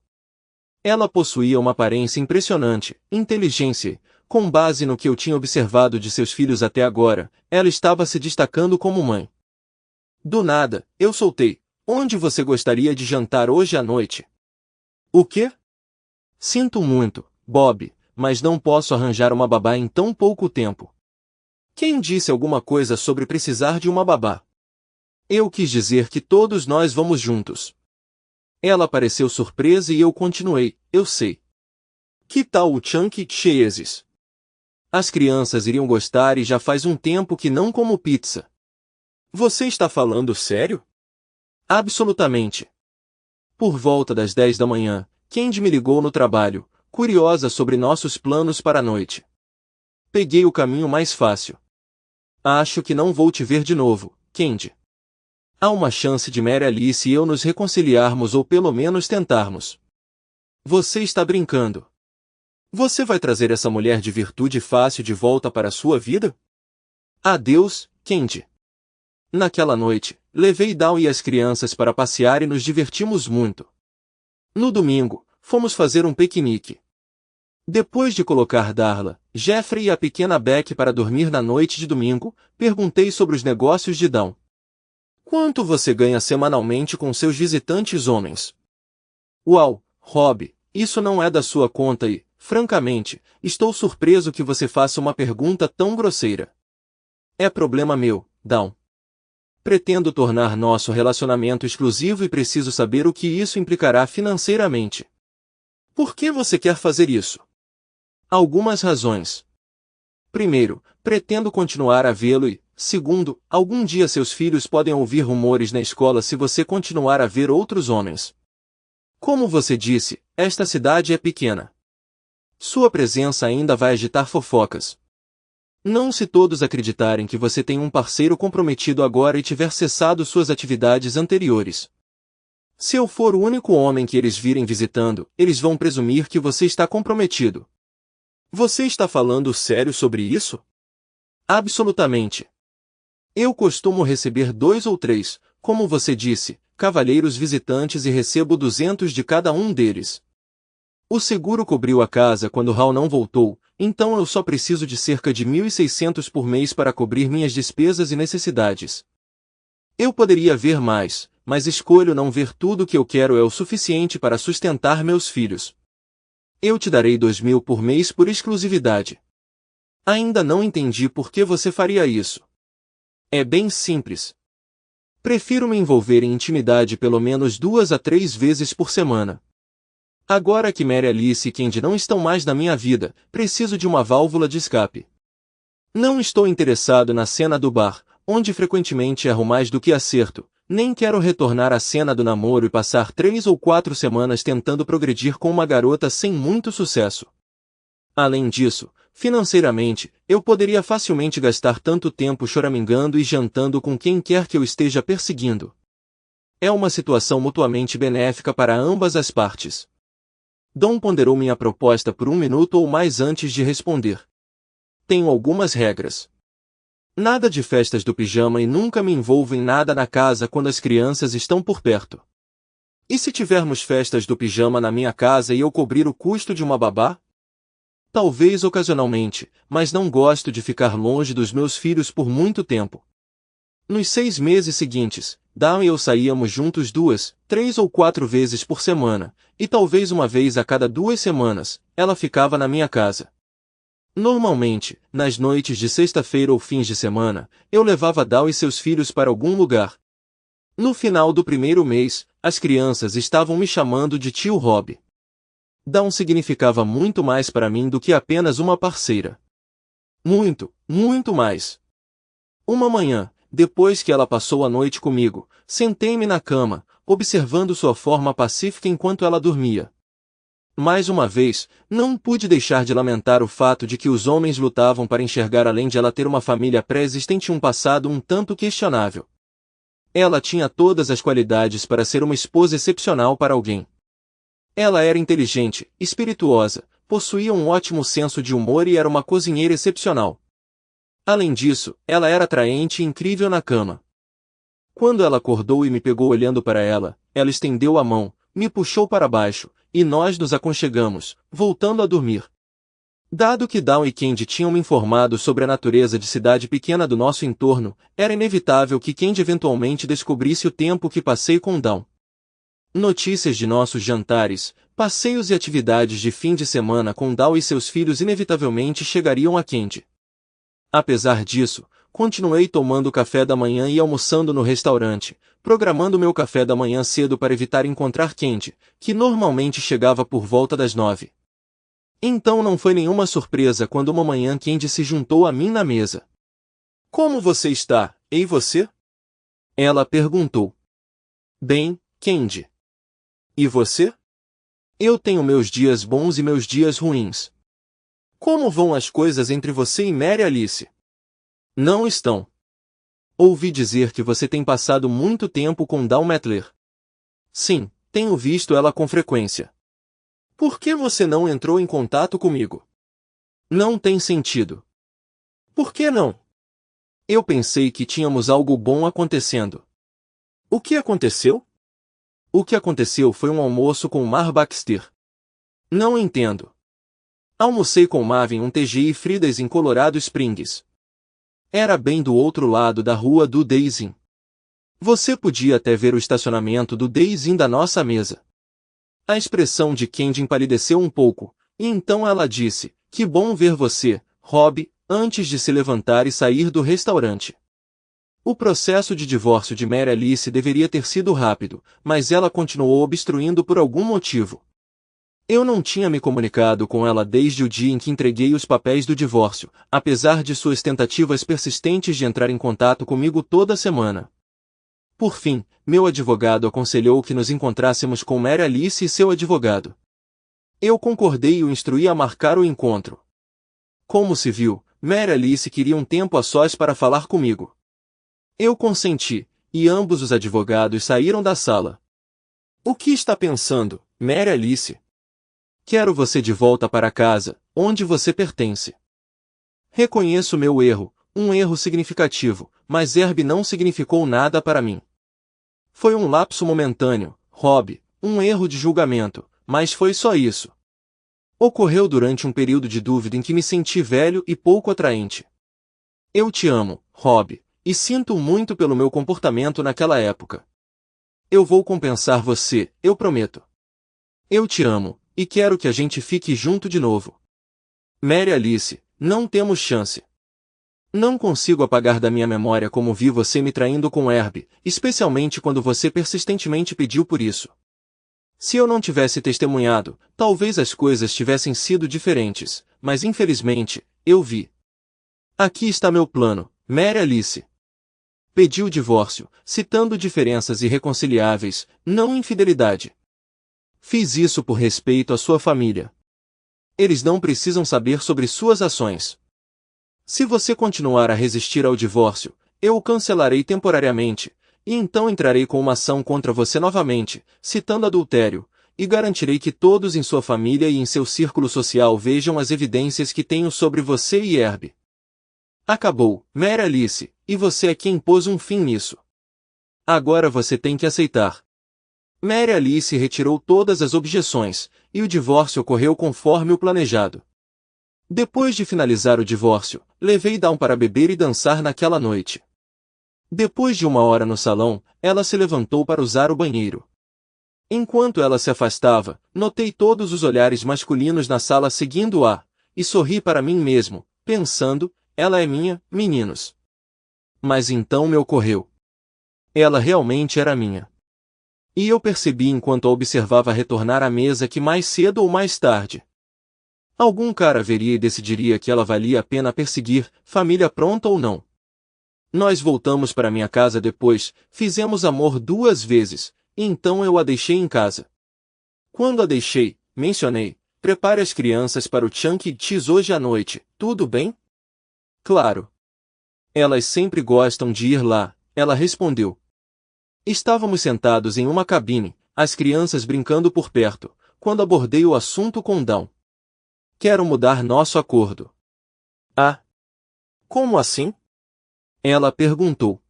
S2: Ela possuía uma aparência impressionante, inteligência, com base no que eu tinha observado de seus filhos até agora, ela estava se destacando como mãe. Do nada, eu soltei: "Onde você gostaria de jantar hoje à noite?" "O quê?" "Sinto muito, Bob, mas não posso arranjar uma babá em tão pouco tempo." "Quem disse alguma coisa sobre precisar de uma babá?" "Eu quis dizer que todos nós vamos juntos." Ela pareceu surpresa e eu continuei: "Eu sei." "Que tal o Chunky Cheeses? As crianças iriam gostar e já faz um tempo que não como pizza." "Você está falando sério?" "Absolutamente." Por volta das 10 da manhã, Candy me ligou no trabalho, curiosa sobre nossos planos para a noite. Peguei o caminho mais fácil. "Acho que não vou te ver de novo, Candy. Há uma chance de Mary Alice e eu nos reconciliarmos ou pelo menos tentarmos." "Você está brincando. Você vai trazer essa mulher de virtude fácil de volta para a sua vida?" "Adeus, Candy." Naquela noite, levei Dawn e as crianças para passear e nos divertimos muito. No domingo, fomos fazer um piquenique. Depois de colocar Darla, Jeffrey e a pequena Beck para dormir na noite de domingo, perguntei sobre os negócios de Dawn. "Quanto você ganha semanalmente com seus visitantes homens?" "Uau, Rob, isso não é da sua conta e, francamente, estou surpreso que você faça uma pergunta tão grosseira." "É problema meu, Dawn. Pretendo tornar nosso relacionamento exclusivo e preciso saber o que isso implicará financeiramente." "Por que você quer fazer isso?" "Algumas razões. Primeiro, pretendo continuar a vê-lo e, segundo, algum dia seus filhos podem ouvir rumores na escola se você continuar a ver outros homens. Como você disse, esta cidade é pequena. Sua presença ainda vai agitar fofocas. Não se todos acreditarem que você tem um parceiro comprometido agora e tiver cessado suas atividades anteriores. Se eu for o único homem que eles virem visitando, eles vão presumir que você está comprometido. Você está falando sério sobre isso? Absolutamente. Eu costumo receber 2 ou 3, como você disse, cavalheiros visitantes e recebo 200 de cada um deles. O seguro cobriu a casa quando Hal não voltou, então eu só preciso de cerca de 1.600 por mês para cobrir minhas despesas e necessidades. Eu poderia ver mais, mas escolho não ver. Tudo que eu quero é o suficiente para sustentar meus filhos. Eu te darei 2.000 por mês por exclusividade. Ainda não entendi por que você faria isso. É bem simples. Prefiro me envolver em intimidade pelo menos 2 a 3 vezes por semana. Agora que Mary Alice e Candy não estão mais na minha vida, preciso de uma válvula de escape. Não estou interessado na cena do bar, onde frequentemente erro mais do que acerto, nem quero retornar à cena do namoro e passar 3 ou 4 semanas tentando progredir com uma garota sem muito sucesso. Além disso, financeiramente, eu poderia facilmente gastar tanto tempo choramingando e jantando com quem quer que eu esteja perseguindo. É uma situação mutuamente benéfica para ambas as partes. Dom ponderou minha proposta por 1 minuto ou mais antes de responder. Tenho algumas regras. Nada de festas do pijama e nunca me envolvo em nada na casa quando as crianças estão por perto. E se tivermos festas do pijama na minha casa e eu cobrir o custo de uma babá? Talvez ocasionalmente, mas não gosto de ficar longe dos meus filhos por muito tempo. Nos 6 meses seguintes, Dawn e eu saíamos juntos 2, 3 ou 4 vezes por semana, e talvez uma vez a cada 2 semanas, ela ficava na minha casa. Normalmente, nas noites de sexta-feira ou fins de semana, eu levava Dawn e seus filhos para algum lugar. No final do primeiro mês, as crianças estavam me chamando de tio Rob. Dawn significava muito mais para mim do que apenas uma parceira. Muito, muito mais. Uma manhã, depois que ela passou a noite comigo, sentei-me na cama, observando sua forma pacífica enquanto ela dormia. Mais uma vez, não pude deixar de lamentar o fato de que os homens lutavam para enxergar além de ela ter uma família pré-existente e um passado um tanto questionável. Ela tinha todas as qualidades para ser uma esposa excepcional para alguém. Ela era inteligente, espirituosa, possuía um ótimo senso de humor e era uma cozinheira excepcional. Além disso, ela era atraente e incrível na cama. Quando ela acordou e me pegou olhando para ela, ela estendeu a mão, me puxou para baixo, e nós nos aconchegamos, voltando a dormir. Dado que Dawn e Candy tinham me informado sobre a natureza de cidade pequena do nosso entorno, era inevitável que Candy eventualmente descobrisse o tempo que passei com Dawn. Notícias de nossos jantares, passeios e atividades de fim de semana com Dawn e seus filhos inevitavelmente chegariam a Candy. Apesar disso, continuei tomando café da manhã e almoçando no restaurante, programando meu café da manhã cedo para evitar encontrar Candy, que normalmente chegava por volta das 9. Então não foi nenhuma surpresa quando uma manhã Candy se juntou a mim na mesa. Como você está, e você? Ela perguntou. Bem, Candy. E você? Eu tenho meus dias bons e meus dias ruins. Como vão as coisas entre você e Mary Alice? Não estão. Ouvi dizer que você tem passado muito tempo com Dawn Mettler. Sim, tenho visto ela com frequência. Por que você não entrou em contato comigo? Não tem sentido. Por que não? Eu pensei que tínhamos algo bom acontecendo. O que aconteceu? O que aconteceu foi um almoço com Mar Baxter. Não entendo. Almocei com Marvin TG e Fridas em Colorado Springs. Era bem do outro lado da rua do Days Inn. Você podia até ver o estacionamento do Days Inn da nossa mesa. A expressão de Candy empalideceu um pouco, e então ela disse, que bom ver você, Rob, antes de se levantar e sair do restaurante. O processo de divórcio de Mary Alice deveria ter sido rápido, mas ela continuou obstruindo por algum motivo. Eu não tinha me comunicado com ela desde o dia em que entreguei os papéis do divórcio, apesar de suas tentativas persistentes de entrar em contato comigo toda semana. Por fim, meu advogado aconselhou que nos encontrássemos com Mary Alice e seu advogado. Eu concordei e o instruí a marcar o encontro. Como se viu, Mary Alice queria um tempo a sós para falar comigo. Eu consenti, e ambos os advogados saíram da sala. O que está pensando, Mary Alice? Quero você de volta para casa, onde você pertence. Reconheço meu erro, um erro significativo, mas Herb não significou nada para mim. Foi um lapso momentâneo, Rob, um erro de julgamento, mas foi só isso. Ocorreu durante um período de dúvida em que me senti velho e pouco atraente. Eu te amo, Rob, e sinto muito pelo meu comportamento naquela época. Eu vou compensar você, eu prometo. Eu te amo, e quero que a gente fique junto de novo. Mary Alice, não temos chance. Não consigo apagar da minha memória como vi você me traindo com Herb, especialmente quando você persistentemente pediu por isso. Se eu não tivesse testemunhado, talvez as coisas tivessem sido diferentes, mas infelizmente, eu vi. Aqui está meu plano, Mary Alice. Pedi o divórcio, citando diferenças irreconciliáveis, não infidelidade. Fiz isso por respeito à sua família. Eles não precisam saber sobre suas ações. Se você continuar a resistir ao divórcio, eu o cancelarei temporariamente, e então entrarei com uma ação contra você novamente, citando adultério, e garantirei que todos em sua família e em seu círculo social vejam as evidências que tenho sobre você e Herb. Acabou, Mary Alice, e você é quem pôs um fim nisso. Agora você tem que aceitar. Mary Alice retirou todas as objeções, e o divórcio ocorreu conforme o planejado. Depois de finalizar o divórcio, levei Dawn para beber e dançar naquela noite. Depois de 1 hora no salão, ela se levantou para usar o banheiro. Enquanto ela se afastava, notei todos os olhares masculinos na sala seguindo-a, e sorri para mim mesmo, pensando, ela é minha, meninos. Mas então me ocorreu. Ela realmente era minha. E eu percebi enquanto a observava retornar à mesa que mais cedo ou mais tarde algum cara veria e decidiria que ela valia a pena perseguir, família pronta ou não. Nós voltamos para minha casa depois, fizemos amor 2 vezes, e então eu a deixei em casa. Quando a deixei, mencionei, prepare as crianças para o Chunky Cheese hoje à noite, tudo bem? Claro. Elas sempre gostam de ir lá, ela respondeu. Estávamos sentados em uma cabine, as crianças brincando por perto, quando abordei o assunto com Dawn. Quero mudar nosso acordo. Ah? Como assim? Ela perguntou.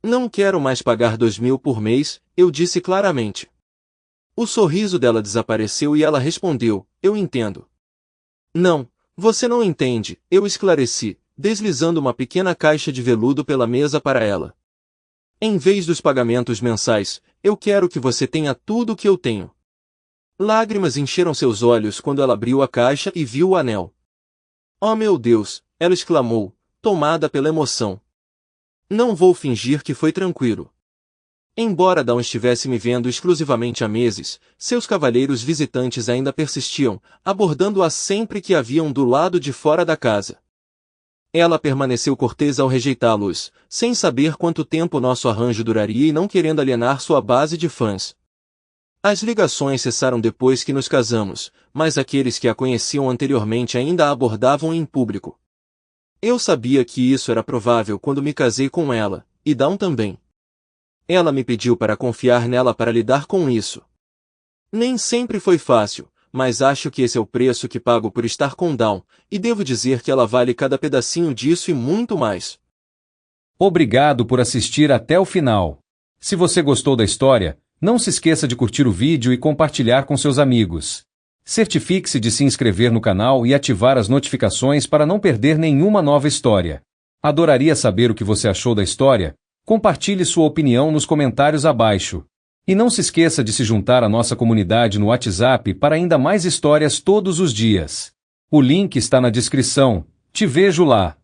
S2: Não quero mais pagar 2.000 por mês, eu disse claramente. O sorriso dela desapareceu e ela respondeu, eu entendo. Não, você não entende, eu esclareci, deslizando uma pequena caixa de veludo pela mesa para ela. Em vez dos pagamentos mensais, eu quero que você tenha tudo o que eu tenho. Lágrimas encheram seus olhos quando ela abriu a caixa e viu o anel. Oh meu Deus, ela exclamou, tomada pela emoção. Não vou fingir que foi tranquilo. Embora Dawn estivesse me vendo exclusivamente há meses, seus cavalheiros visitantes ainda persistiam, abordando-a sempre que a viam do lado de fora da casa. Ela permaneceu cortês ao rejeitá-los, sem saber quanto tempo nosso arranjo duraria e não querendo alienar sua base de fãs. As ligações cessaram depois que nos casamos, mas aqueles que a conheciam anteriormente ainda a abordavam em público. Eu sabia que isso era provável quando me casei com ela, e Dawn também. Ela me pediu para confiar nela para lidar com isso. Nem sempre foi fácil, mas acho que esse é o preço que pago por estar com Dawn, e devo dizer que ela vale cada pedacinho disso e muito mais.
S1: Obrigado por assistir até o final. Se você gostou da história, não se esqueça de curtir o vídeo e compartilhar com seus amigos. Certifique-se de se inscrever no canal e ativar as notificações para não perder nenhuma nova história. Adoraria saber o que você achou da história. Compartilhe sua opinião nos comentários abaixo. E não se esqueça de se juntar à nossa comunidade no WhatsApp para ainda mais histórias todos os dias. O link está na descrição. Te vejo lá.